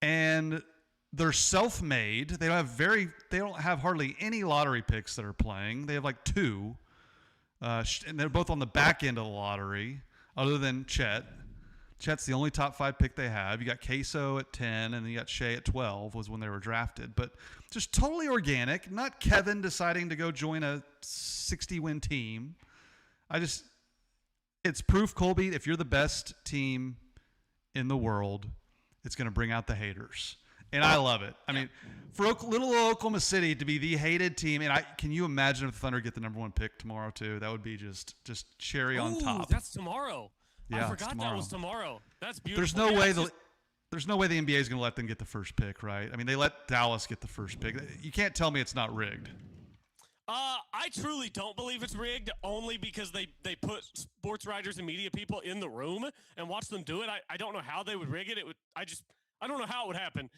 S6: And they're self-made. They don't have hardly any lottery picks that are playing. They have like 2, and they're both on the back end of the lottery other than Chet. Chet's the only top 5 pick they have. You got Queso at 10, and then you got Shea at 12 was when they were drafted. But just totally organic, not Kevin deciding to go join a 60-win team. It's proof, Colby, if you're the best team in the world, it's going to bring out the haters. And I love it. I mean, for little Oklahoma City to be the hated team, and can you imagine if the Thunder get the number 1 pick tomorrow too? That would be just cherry on top.
S3: That's tomorrow.
S6: Yeah,
S3: I forgot that was tomorrow. That's beautiful.
S6: There's no way the NBA is going to let them get the first pick, right? I mean, they let Dallas get the first pick. You can't tell me it's not rigged.
S3: I truly don't believe it's rigged, only because they put sports writers and media people in the room and watch them do it. I don't know how they would rig it. I don't know how it would happen,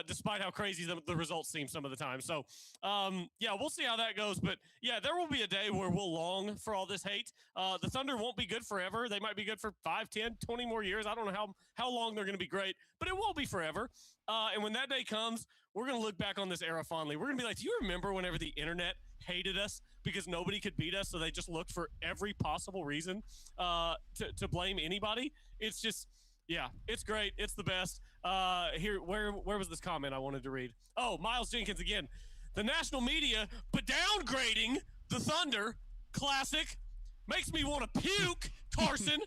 S3: despite how crazy the results seem some of the time. So, yeah, we'll see how that goes. But, yeah, there will be a day where we'll long for all this hate. The Thunder won't be good forever. They might be good for 5, 10, 20 more years. I don't know how long they're going to be great, but it won't be forever. And when that day comes, we're going to look back on this era fondly. We're going to be like, do you remember whenever the internet hated us because nobody could beat us, so they just looked for every possible reason to blame anybody? It's just... yeah, it's great. It's the best. Where was this comment I wanted to read? Oh, Miles Jenkins again. The national media, but downgrading the Thunder, classic, makes me want to puke, Carson.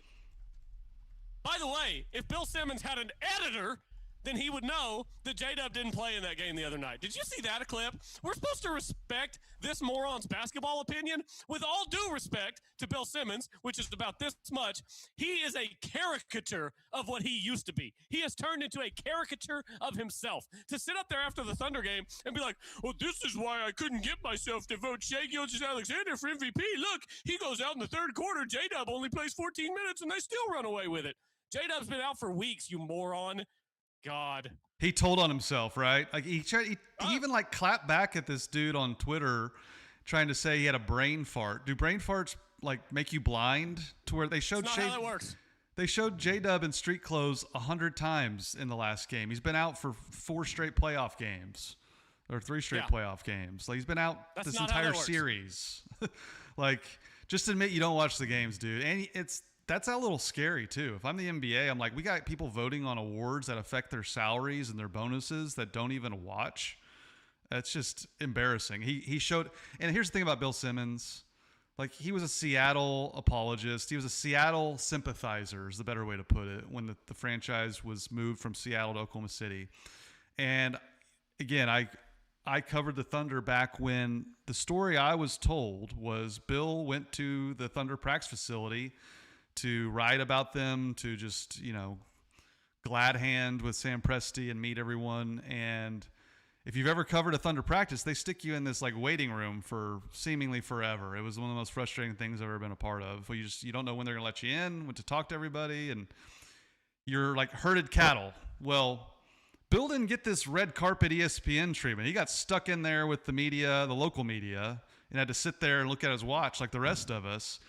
S3: By the way, if Bill Simmons had an editor, then he would know that J-Dub didn't play in that game the other night. Did you see that clip? We're supposed to respect this moron's basketball opinion. With all due respect to Bill Simmons, which is about this much, he is a caricature of what he used to be. He has turned into a caricature of himself. To sit up there after the Thunder game and be like, well, this is why I couldn't get myself to vote Shai Gilgeous-Alexander for MVP. Look, he goes out in the third quarter. J-Dub only plays 14 minutes, and they still run away with it. J-Dub's been out for weeks, you moron. God.
S6: He told on himself, right? Like he even like clapped back at this dude on Twitter trying to say he had a brain fart. Do brain farts like make you blind to where they showed
S3: That's not how that works.
S6: They showed J-Dub in street clothes 100 times in the last game. He's been out for 4 straight playoff games or 3 straight playoff games. Like he's been out this entire series. Like just admit you don't watch the games, dude. And that's a little scary too. If I'm the NBA, I'm like, we got people voting on awards that affect their salaries and their bonuses that don't even watch. That's just embarrassing. He showed, and here's the thing about Bill Simmons. Like he was a Seattle apologist. He was a Seattle sympathizer is the better way to put it when the franchise was moved from Seattle to Oklahoma City. And again, I covered the Thunder back when the story I was told was Bill went to the Thunder practice facility to write about them, to just, glad hand with Sam Presti and meet everyone. And if you've ever covered a Thunder practice, they stick you in this like waiting room for seemingly forever. It was one of the most frustrating things I've ever been a part of. You don't know when they're going to let you in, when to talk to everybody, and you're like herded cattle. Well, Bill didn't get this red carpet ESPN treatment. He got stuck in there with the media, the local media, and had to sit there and look at his watch like the rest of us.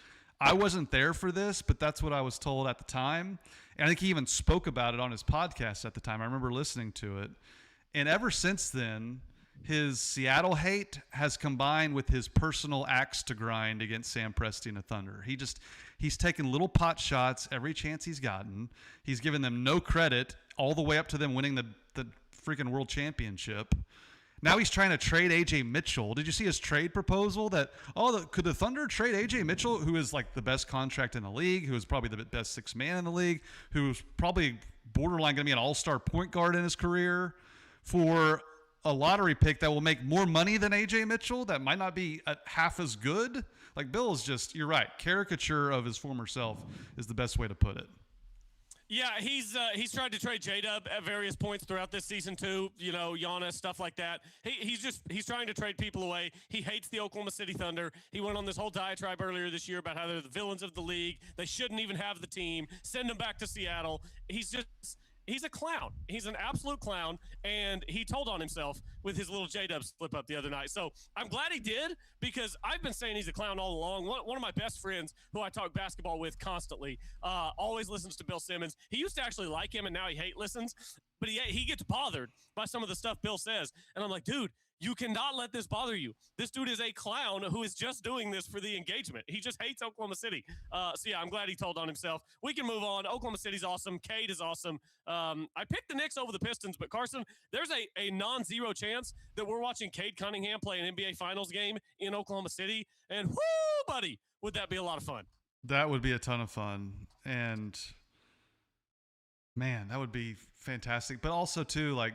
S6: I wasn't there for this, but that's what I was told at the time. And I think he even spoke about it on his podcast at the time. I remember listening to it. And ever since then, his Seattle hate has combined with his personal axe to grind against Sam Presti and the Thunder. He's taken little pot shots every chance he's gotten. He's given them no credit all the way up to them winning the freaking world championship. Now he's trying to trade A.J. Mitchell. Did you see his trade proposal? Could the Thunder trade A.J. Mitchell, who is like the best contract in the league, who is probably the best 6th man in the league, who's probably borderline going to be an all-star point guard in his career? for a lottery pick that will make more money than AJ Mitchell, that might not be half as good. Like, Bill is just, you're right, caricature of his former self is the best way to put it.
S3: Yeah, he's tried to trade J-Dub at various points throughout this season too. You know, Giannis, stuff like that. He's trying to trade people away. He hates the Oklahoma City Thunder. He went on this whole diatribe earlier this year about how they're the villains of the league. They shouldn't even have the team. Send them back to Seattle. He's a clown. He's an absolute clown, and he told on himself with his little J-Dub slip up the other night. So I'm glad he did, because I've been saying he's a clown all along. One of my best friends who I talk basketball with constantly always listens to Bill Simmons. He used to actually like him, and now he listens. But he gets bothered by some of the stuff Bill says. And I'm like, dude, you cannot let this bother you. This dude is a clown who is just doing this for the engagement. He just hates Oklahoma City. So, yeah, I'm glad he told on himself. We can move on. Oklahoma City's awesome. Cade is awesome. I picked the Knicks over the Pistons, but, Carson, there's a non-zero chance that we're watching Cade Cunningham play an NBA Finals game in Oklahoma City. And, whoo, buddy, would that be a lot of fun?
S6: That would be a ton of fun. And, man, that would be fantastic. But also, too, like,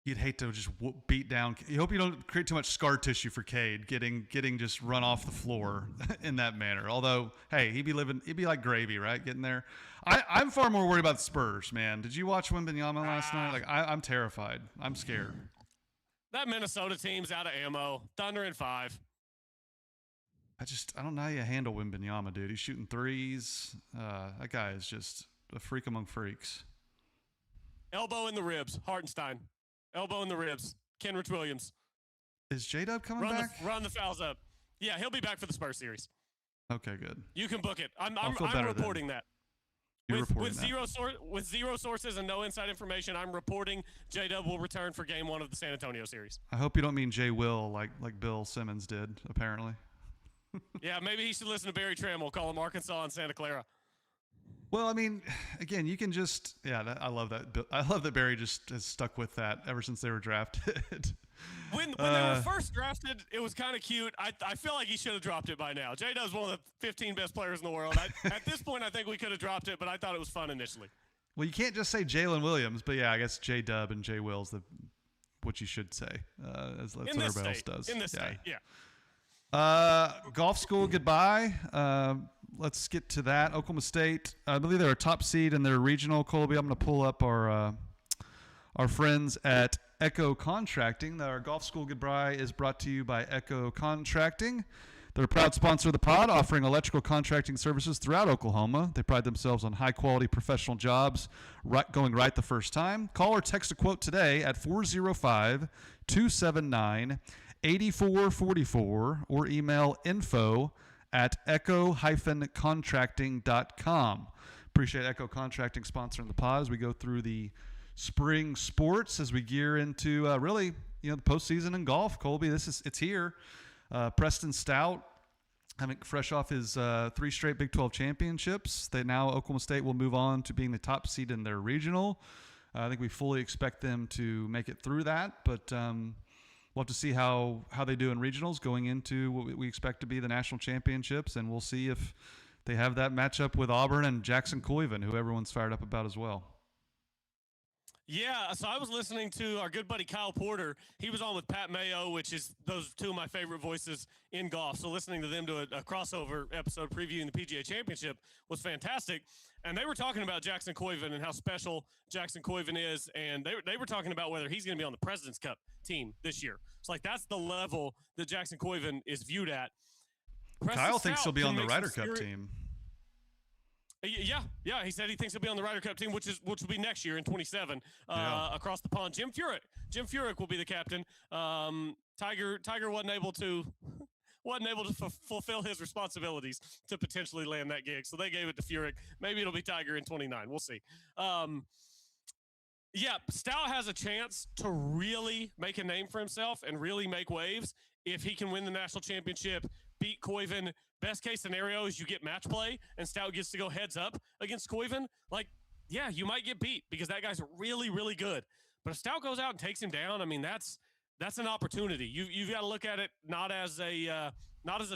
S6: you'd hate to just beat down. You hope you don't create too much scar tissue for Cade getting just run off the floor in that manner. Although, hey, he'd be like gravy, right? Getting there. I'm far more worried about the Spurs, man. Did you watch Wembanyama last night? Like, I'm terrified. I'm scared.
S3: That Minnesota team's out of ammo. Thunder in 5.
S6: I don't know how you handle Wembanyama, dude. He's shooting threes. That guy is just a freak among freaks.
S3: Elbow in the ribs. Hartenstein. Elbow in the ribs. Kenrich Williams.
S6: Is J-Dub coming back?
S3: Run the fouls up. Yeah, he'll be back for the Spurs series.
S6: Okay, good.
S3: You can book it. I'm reporting that. With zero sources and no inside information, I'm reporting J-Dub will return for Game 1 of the San Antonio series.
S6: I hope you don't mean J. Will like Bill Simmons did, apparently.
S3: Yeah, maybe he should listen to Barry Trammell, call him Arkansas and Santa Clara.
S6: Well, I mean, again, you can just I love that. I love that Barry just has stuck with that ever since they were drafted.
S3: When they were first drafted, it was kind of cute. I feel like he should have dropped it by now. J-Dub's one of the 15 best players in the world. At this point, I think we could have dropped it, but I thought it was fun initially.
S6: Well, you can't just say Jalen Williams, but yeah, I guess J-Dub and J. Will's what you should say. That's what everybody else does.
S3: In this state, yeah.
S6: Golf school goodbye. Let's get to that. Oklahoma State, I believe they're a top seed in their regional. Colby, I'm going to pull up our friends at Echo Contracting. Our golf school goodbye is brought to you by Echo Contracting. They're a proud sponsor of the pod, offering electrical contracting services throughout Oklahoma. They pride themselves on high-quality professional jobs, going right the first time. Call or text a quote today at 405-279-8444 or email info@echo-contracting.com. Appreciate Echo Contracting sponsoring the pod as we go through the spring sports, as we gear into really, the postseason in golf. Colby, it's here. Preston Stout, fresh off his 3 straight Big 12 championships. Now Oklahoma State will move on to being the top seed in their regional. I think we fully expect them to make it through that, but we'll have to see how they do in regionals going into what we expect to be the national championships, and we'll see if they have that matchup with Auburn and Jackson Coiven, who everyone's fired up about as well.
S3: Yeah, so I was listening to our good buddy Kyle Porter. He was on with Pat Mayo, which is those two of my favorite voices in golf. So listening to them do a crossover episode previewing the PGA Championship was fantastic. And they were talking about Jackson Coiven and how special Jackson Coiven is. And they were talking about whether he's going to be on the President's Cup team this year. It's like that's the level that Jackson Coiven is viewed at.
S6: Kyle thinks he'll be on the Ryder Cup team.
S3: Yeah. He said he thinks he'll be on the Ryder Cup team, which will be next year in 27 across the pond. Jim Furyk will be the captain. Tiger wasn't able to fulfill his responsibilities to potentially land that gig, so they gave it to Furyk. Maybe it'll be Tiger in 29. We'll see. Stout has a chance to really make a name for himself and really make waves if he can win the national championship, beat Coiven. Best case scenario is you get match play and Stout gets to go heads up against Coiven. You might get beat because that guy's really, really good. But if Stout goes out and takes him down, I mean, that's an opportunity. You've got to look at it not as a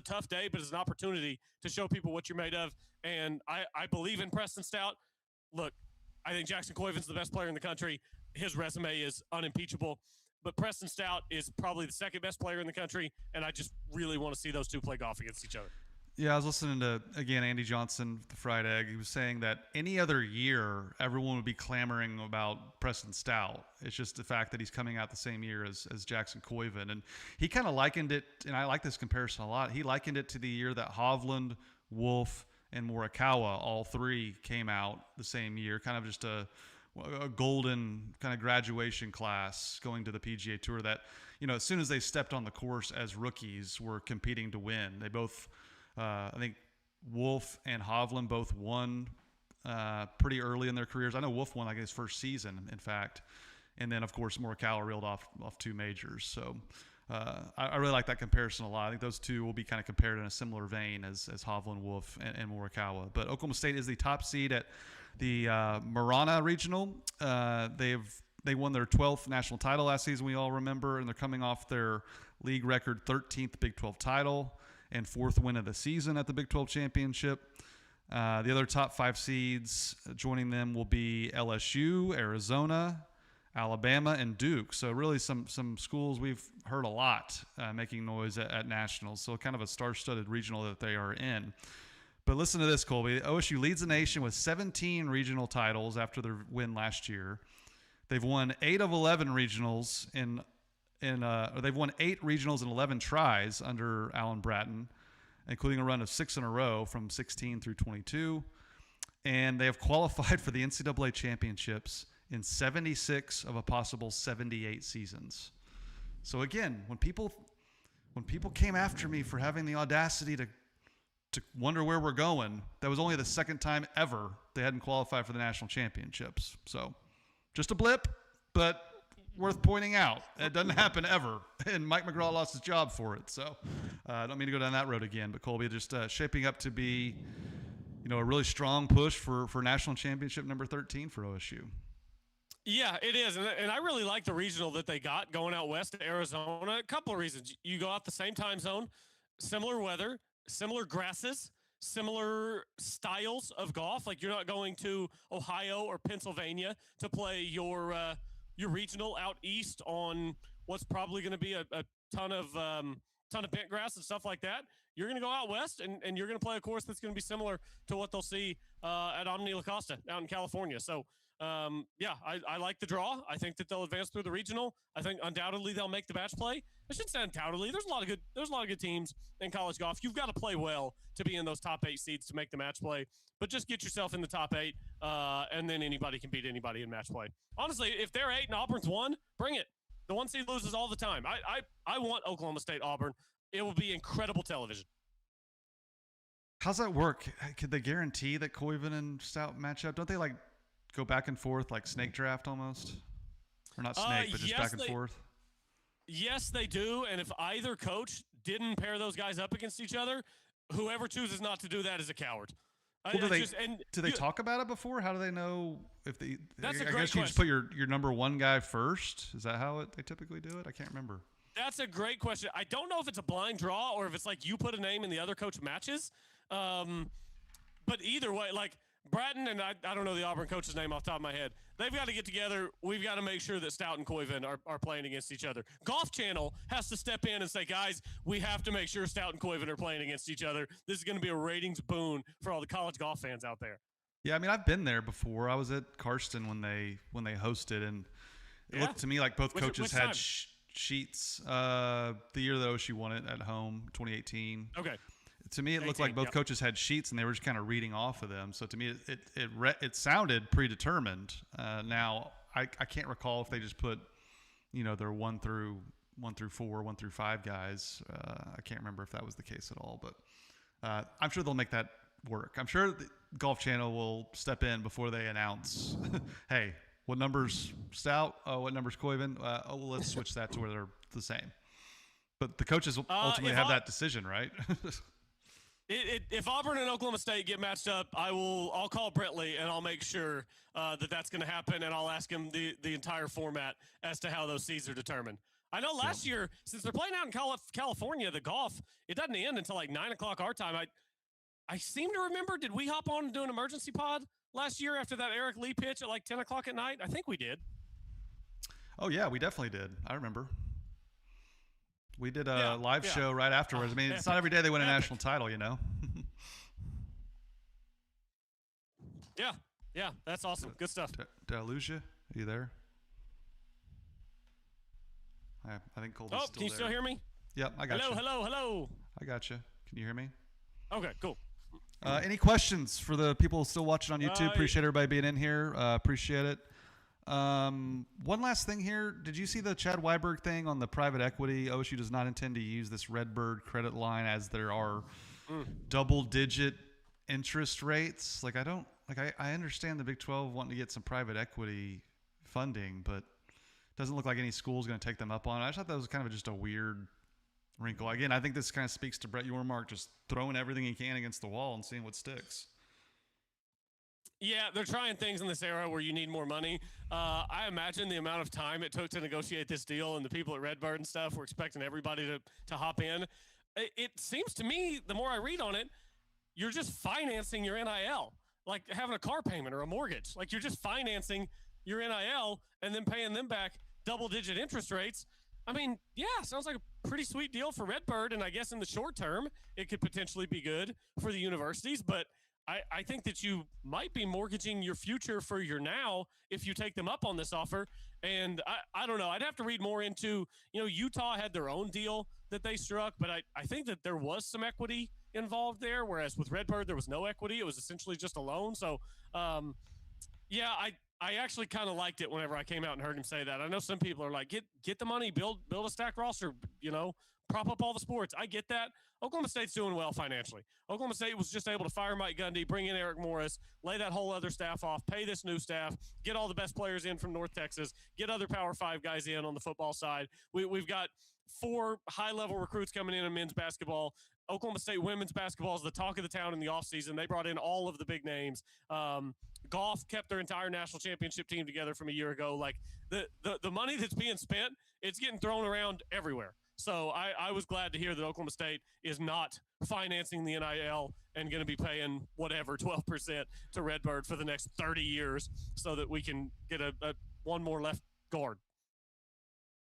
S3: tough day, but as an opportunity to show people what you're made of. And I believe in Preston Stout. Look, I think Jackson Coivin's the best player in the country. His resume is unimpeachable. But Preston Stout is probably the second best player in the country, and I just really want to see those two play golf against each other.
S6: Yeah, I was listening to, again, Andy Johnson, the Fried Egg. He was saying that any other year, everyone would be clamoring about Preston Stout. It's just the fact that he's coming out the same year as Jackson Coivin. And he kind of likened it, and I like this comparison a lot, he likened it to the year that Hovland, Wolf, and Morikawa, all three came out the same year, kind of just a golden kind of graduation class going to the PGA Tour that, as soon as they stepped on the course as rookies, were competing to win. They both, I think Wolf and Hovland both won pretty early in their careers. I know Wolf won like his first season, in fact. And then, of course, Morikawa reeled off two majors. So I really like that comparison a lot. I think those two will be kind of compared in a similar vein as Hovland, Wolf, and Morikawa. But Oklahoma State is the top seed at the Marana Regional. They won their 12th national title last season, we all remember, and they're coming off their league record 13th Big 12 title and 4th win of the season at the Big 12 championship. The other top 5 seeds joining them will be LSU, Arizona, Alabama, and Duke. So really some schools we've heard a lot making noise at nationals. So kind of a star-studded regional that they are in. But listen to this, Colby. OSU leads the nation with 17 regional titles after their win last year. They've won 8 of 11 regionals or they've won 8 regionals in 11 tries under Alan Bratton, including a run of 6 in a row from 16 through 22. And they have qualified for the NCAA championships in 76 of a possible 78 seasons. So again, when people came after me for having the audacity to wonder where we're going, that was only the second time ever they hadn't qualified for the national championships. So just a blip, but worth pointing out. It doesn't happen ever, and Mike McGraw lost his job for it. So I don't mean to go down that road again, but Colby, just shaping up to be, a really strong push for national championship number 13 for OSU.
S3: Yeah, it is. And I really like the regional that they got going out west to Arizona. A couple of reasons. You go out the same time zone, similar weather, similar grasses, similar styles of golf. Like, you're not going to Ohio or Pennsylvania to play your regional out east on what's probably going to be a ton of bent grass and stuff like that. You're going to go out west and you're going to play a course that's going to be similar to what they'll see at Omni La Costa out in California. So I like the draw. I think that they'll advance through the regional. I think undoubtedly they'll make the match play. I shouldn't say undoubtedly. There's a lot of good teams in college golf. You've got to play well to be in those top 8 seeds to make the match play. But just get yourself in the top 8, and then anybody can beat anybody in match play. Honestly, if they're 8 and Auburn's 1, bring it. The 1 seed loses all the time. I want Oklahoma State Auburn. It will be incredible television.
S6: How's that work? Could they guarantee that Coivin and Stout match up? Don't they go back and forth like snake draft almost? Or not snake, but just back and forth?
S3: Yes, they do. And if either coach didn't pair those guys up against each other, whoever chooses not to do that is a coward.
S6: Well, do they talk about it before? How do they know if they?
S3: That's a great
S6: I guess you
S3: question.
S6: just put your number 1 guy first. Is that how they typically do it? I can't remember.
S3: That's a great question. I don't know if it's a blind draw or if it's like you put a name and the other coach matches. But either way, like Bratton and I don't know the Auburn coach's name off the top of my head. They've got to get together. We've got to make sure that Stout and Coivin are playing against each other. Golf Channel has to step in and say, guys, we have to make sure Stout and Coivin are playing against each other. This is going to be a ratings boon for all the college golf fans out there.
S6: Yeah, I mean, I've been there before. I was at Carson when they hosted, and it looked to me like both coaches had sheets. The year that OSU won it at home, 2018.
S3: Okay.
S6: To me, it looked like both coaches had sheets, and they were just kind of reading off of them. So to me, it sounded predetermined. Now I can't recall if they just put, their 1 through 4, 1 through 5 guys. I can't remember if that was the case at all, but I'm sure they'll make that work. I'm sure the Golf Channel will step in before they announce, hey, what number's Stout? What number's Coivin? Let's switch that to where they're the same. But the coaches will ultimately have that decision, right?
S3: If Auburn and Oklahoma State get matched up, I'll call Brentley and I'll make sure that's going to happen, and I'll ask him the entire format as to how those seeds are determined. I know last year, since they're playing out in California, the golf, it doesn't end until like 9 o'clock our time. I seem to remember, did we hop on and do an emergency pod last year after that Eric Lee pitch at like 10 o'clock at night? I think we did.
S6: Oh, yeah, we definitely did. I remember. We did a live show right afterwards. I mean, it's not every day they win a national title, you know?
S3: Yeah, that's awesome. Good stuff.
S6: Did I lose you? Are you there? I think Colby's still there.
S3: Can you still hear me?
S6: Yep, I got you.
S3: Hello.
S6: I got you. Can you hear me?
S3: Okay, cool.
S6: Any questions for the people still watching on YouTube? Appreciate everybody being in here. Appreciate it. One last thing here. Did you see the Chad Weiberg thing on the private equity? OSU does not intend to use this Redbird credit line as there are double-digit interest rates. Like, I understand the Big 12 wanting to get some private equity funding, but it doesn't look like any school is going to take them up on it. I just thought that was kind of just a weird wrinkle. Again, I think this kind of speaks to Brett Yormark just throwing everything he can against the wall and seeing what sticks.
S3: Yeah, they're trying things in this era where you need more money. I imagine the amount of time it took to negotiate this deal, and the people at Redbird and stuff were expecting everybody to hop in. It seems to me, the more I read on it, you're just financing your NIL, like having a car payment or a mortgage. Like, you're just financing your NIL and then paying them back double-digit interest rates. I mean, yeah, sounds like a pretty sweet deal for Redbird, and I guess in the short term, it could potentially be good for the universities, but I think that you might be mortgaging your future for your now if you take them up on this offer. And I don't know. I'd have to read more into, Utah had their own deal that they struck, but I think that there was some equity involved there, whereas with Redbird, there was no equity. It was essentially just a loan. So, yeah, I actually kind of liked it whenever I came out and heard him say that. I know some people are like, get the money, build a stacked roster, prop up all the sports. I get that. Oklahoma State's doing well financially. Oklahoma State was just able to fire Mike Gundy, bring in Eric Morris, lay that whole other staff off, pay this new staff, get all the best players in from North Texas, get other Power 5 guys in on the football side. We've got 4 high-level recruits coming in men's basketball. Oklahoma State women's basketball is the talk of the town in the offseason. They brought in all of the big names. Golf kept their entire national championship team together from a year ago. Like, the money that's being spent, it's getting thrown around everywhere. So I was glad to hear that Oklahoma State is not financing the NIL and going to be paying whatever 12% to Redbird for the next 30 years so that we can get a one more left guard.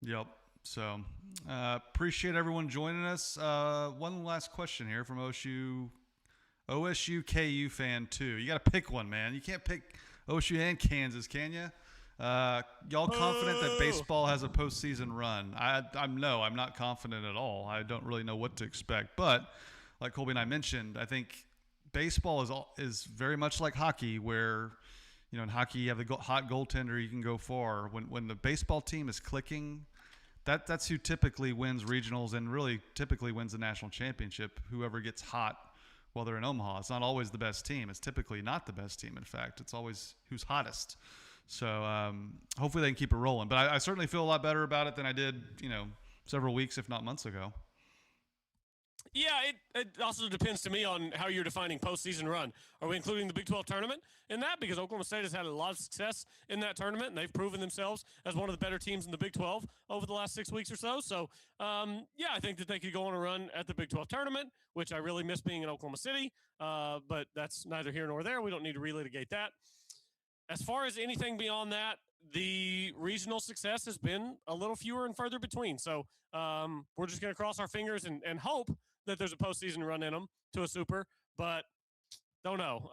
S6: Yep. So appreciate everyone joining us. One last question here from OSU KU fan 2. You got to pick one, man. You can't pick OSU and Kansas, can you? Y'all confident that baseball has a postseason run? I'm not confident at all. I don't really know what to expect. But like Colby and I mentioned, I think baseball is very much like hockey, where in hockey you have the hot goaltender, you can go far. When the baseball team is clicking, that's who typically wins regionals and really typically wins the national championship. Whoever gets hot while they're in Omaha. It's not always the best team. It's typically not the best team. In fact, it's always who's hottest. So hopefully they can keep it rolling. But I certainly feel a lot better about it than I did, several weeks, if not months ago.
S3: Yeah, it also depends to me on how you're defining postseason run. Are we including the Big 12 tournament in that? Because Oklahoma State has had a lot of success in that tournament, and they've proven themselves as one of the better teams in the Big 12 over the last 6 weeks or so. So, yeah, I think that they could go on a run at the Big 12 tournament, which I really miss being in Oklahoma City. But that's neither here nor there. We don't need to relitigate that. As far as anything beyond that, the regional success has been a little fewer and further between. So we're just going to cross our fingers and hope that there's a postseason run in them to a super, but don't know.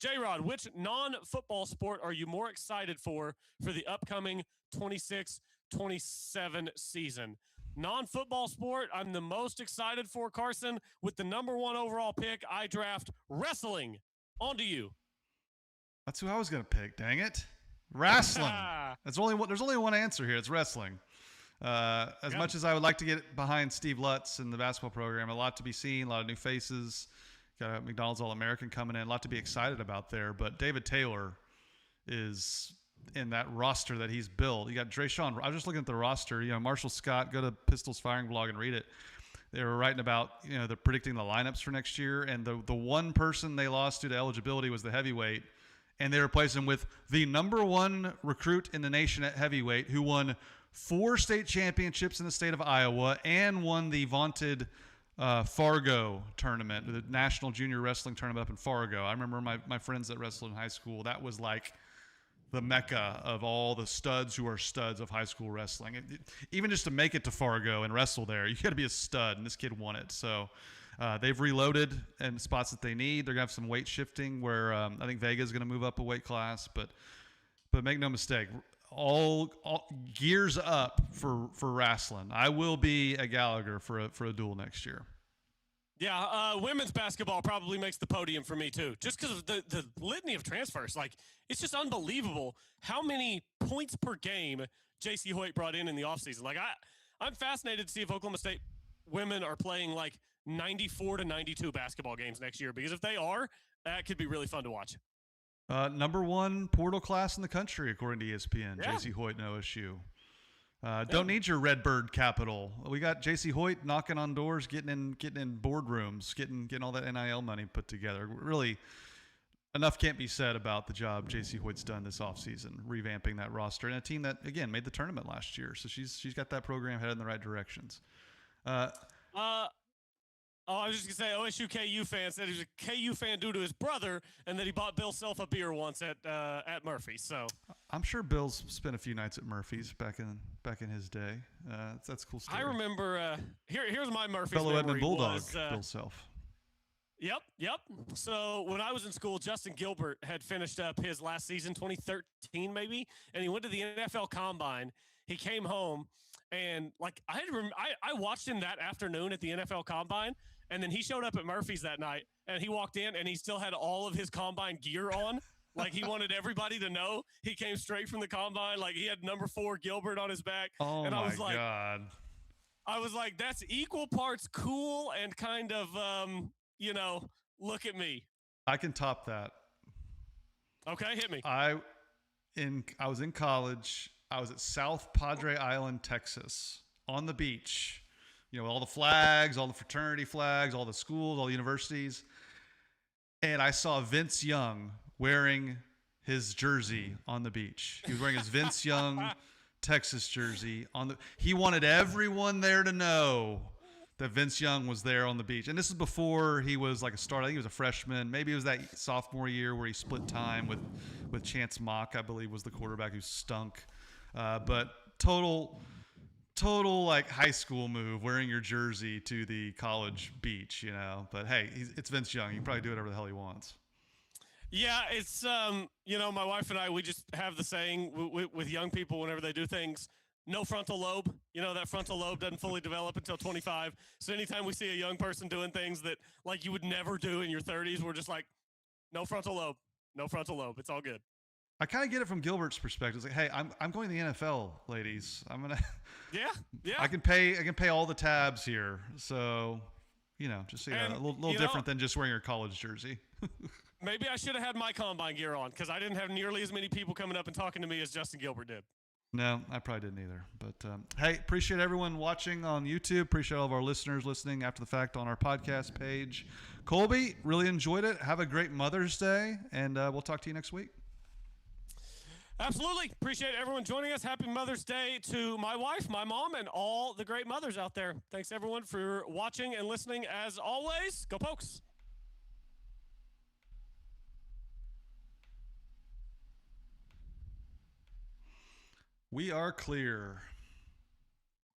S3: J-Rod, which non-football sport are you more excited for the upcoming 26-27 season? Non-football sport, I'm the most excited for, Carson. With the number 1 overall pick, I draft wrestling. On to you.
S6: That's who I was going to pick, dang it. Wrestling. There's only one answer here. It's wrestling. As much as I would like to get behind Steve Lutz in the basketball program, a lot to be seen, a lot of new faces. Got a McDonald's All-American coming in, a lot to be excited about there. But David Taylor is in that roster that he's built. You got Drayshawn. I was just looking at the roster. Marshall Scott, go to Pistols Firing Blog and read it. They were writing about, they're predicting the lineups for next year. And the one person they lost due to eligibility was the heavyweight. And they replaced him with the number 1 recruit in the nation at heavyweight, who won 4 state championships in the state of Iowa and won the vaunted Fargo tournament, the National Junior Wrestling Tournament up in Fargo. I remember my friends that wrestled in high school. That was like the mecca of all the studs who are studs of high school wrestling. Even just to make it to Fargo and wrestle there, you got to be a stud, and this kid won it. So they've reloaded in spots that they need. They're going to have some weight shifting where I think Vega is going to move up a weight class. But make no mistake, all gears up for wrestling. I will be a Gallagher for a duel next year.
S3: Yeah, women's basketball probably makes the podium for me too, just because of the litany of transfers. Like, it's just unbelievable how many points per game J.C. Hoyt brought in the offseason. Like, I'm fascinated to see if Oklahoma State women are playing like 94 to 92 basketball games next year, because if they are, that could be really fun to watch.
S6: Number one portal class in the country, according to ESPN,
S3: Yeah.
S6: J.C. Hoyt and OSU. Don't need your Redbird capital. We got J.C. Hoyt knocking on doors, getting in boardrooms, getting all that NIL money put together. Really, enough can't be said about the job J.C. Hoyt's done this offseason, revamping that roster, and a team that, again, made the tournament last year. So she's got that program headed in the right directions.
S3: I was just going to say, OSU KU fan said he was a KU fan due to his brother, and that he bought Bill Self a beer once at Murphy's. So
S6: I'm sure Bill's spent a few nights at Murphy's back in his day. That's a cool story.
S3: I remember, here's my Murphy's
S6: fellow
S3: memory.
S6: Edmond Bulldog,
S3: was,
S6: Bill Self.
S3: Yep. So when I was in school, Justin Gilbert had finished up his last season, 2013 maybe, and he went to the NFL Combine. He came home, and like I watched him that afternoon at the NFL Combine, and then he showed up at Murphy's that night, and he walked in, and he still had all of his Combine gear on. Like, he wanted everybody to know he came straight from the Combine. Like, he had number 4 Gilbert on his back.
S6: Oh,
S3: and
S6: my
S3: I was like,
S6: God.
S3: I was like, that's equal parts cool and kind of, look at me.
S6: I can top that.
S3: Okay, hit me.
S6: I was in college. I was at South Padre Island, Texas, on the beach. All the flags, all the fraternity flags, all the schools, all the universities. And I saw Vince Young wearing his jersey on the beach. He was wearing his Vince Young Texas jersey he wanted everyone there to know that Vince Young was there on the beach. And this is before he was like a starter. I think he was a freshman. Maybe it was that sophomore year where he split time with Chance Mock, I believe, was the quarterback who stunk. But total like high school move, wearing your jersey to the college beach, But hey, it's Vince Young. He can probably do whatever the hell he wants.
S3: Yeah, it's my wife and I, we just have the saying with young people whenever they do things, no frontal lobe. That frontal lobe doesn't fully develop until 25. So anytime we see a young person doing things that like you would never do in your 30s, we're just like, no frontal lobe. No frontal lobe. It's all good.
S6: I kind of get it from Gilbert's perspective. It's like, hey, I'm going to the NFL, ladies. I'm gonna.
S3: Yeah.
S6: I can pay all the tabs here. So, just a little different than just wearing your college jersey.
S3: Maybe I should have had my Combine gear on, because I didn't have nearly as many people coming up and talking to me as Justin Gilbert did.
S6: No, I probably didn't either. But hey, appreciate everyone watching on YouTube. Appreciate all of our listeners listening after the fact on our podcast page. Colby, really enjoyed it. Have a great Mother's Day, and we'll talk to you next week.
S3: Absolutely. Appreciate everyone joining us. Happy Mother's Day to my wife, my mom, and all the great mothers out there. Thanks, everyone, for watching and listening. As always, go Pokes.
S6: We are clear.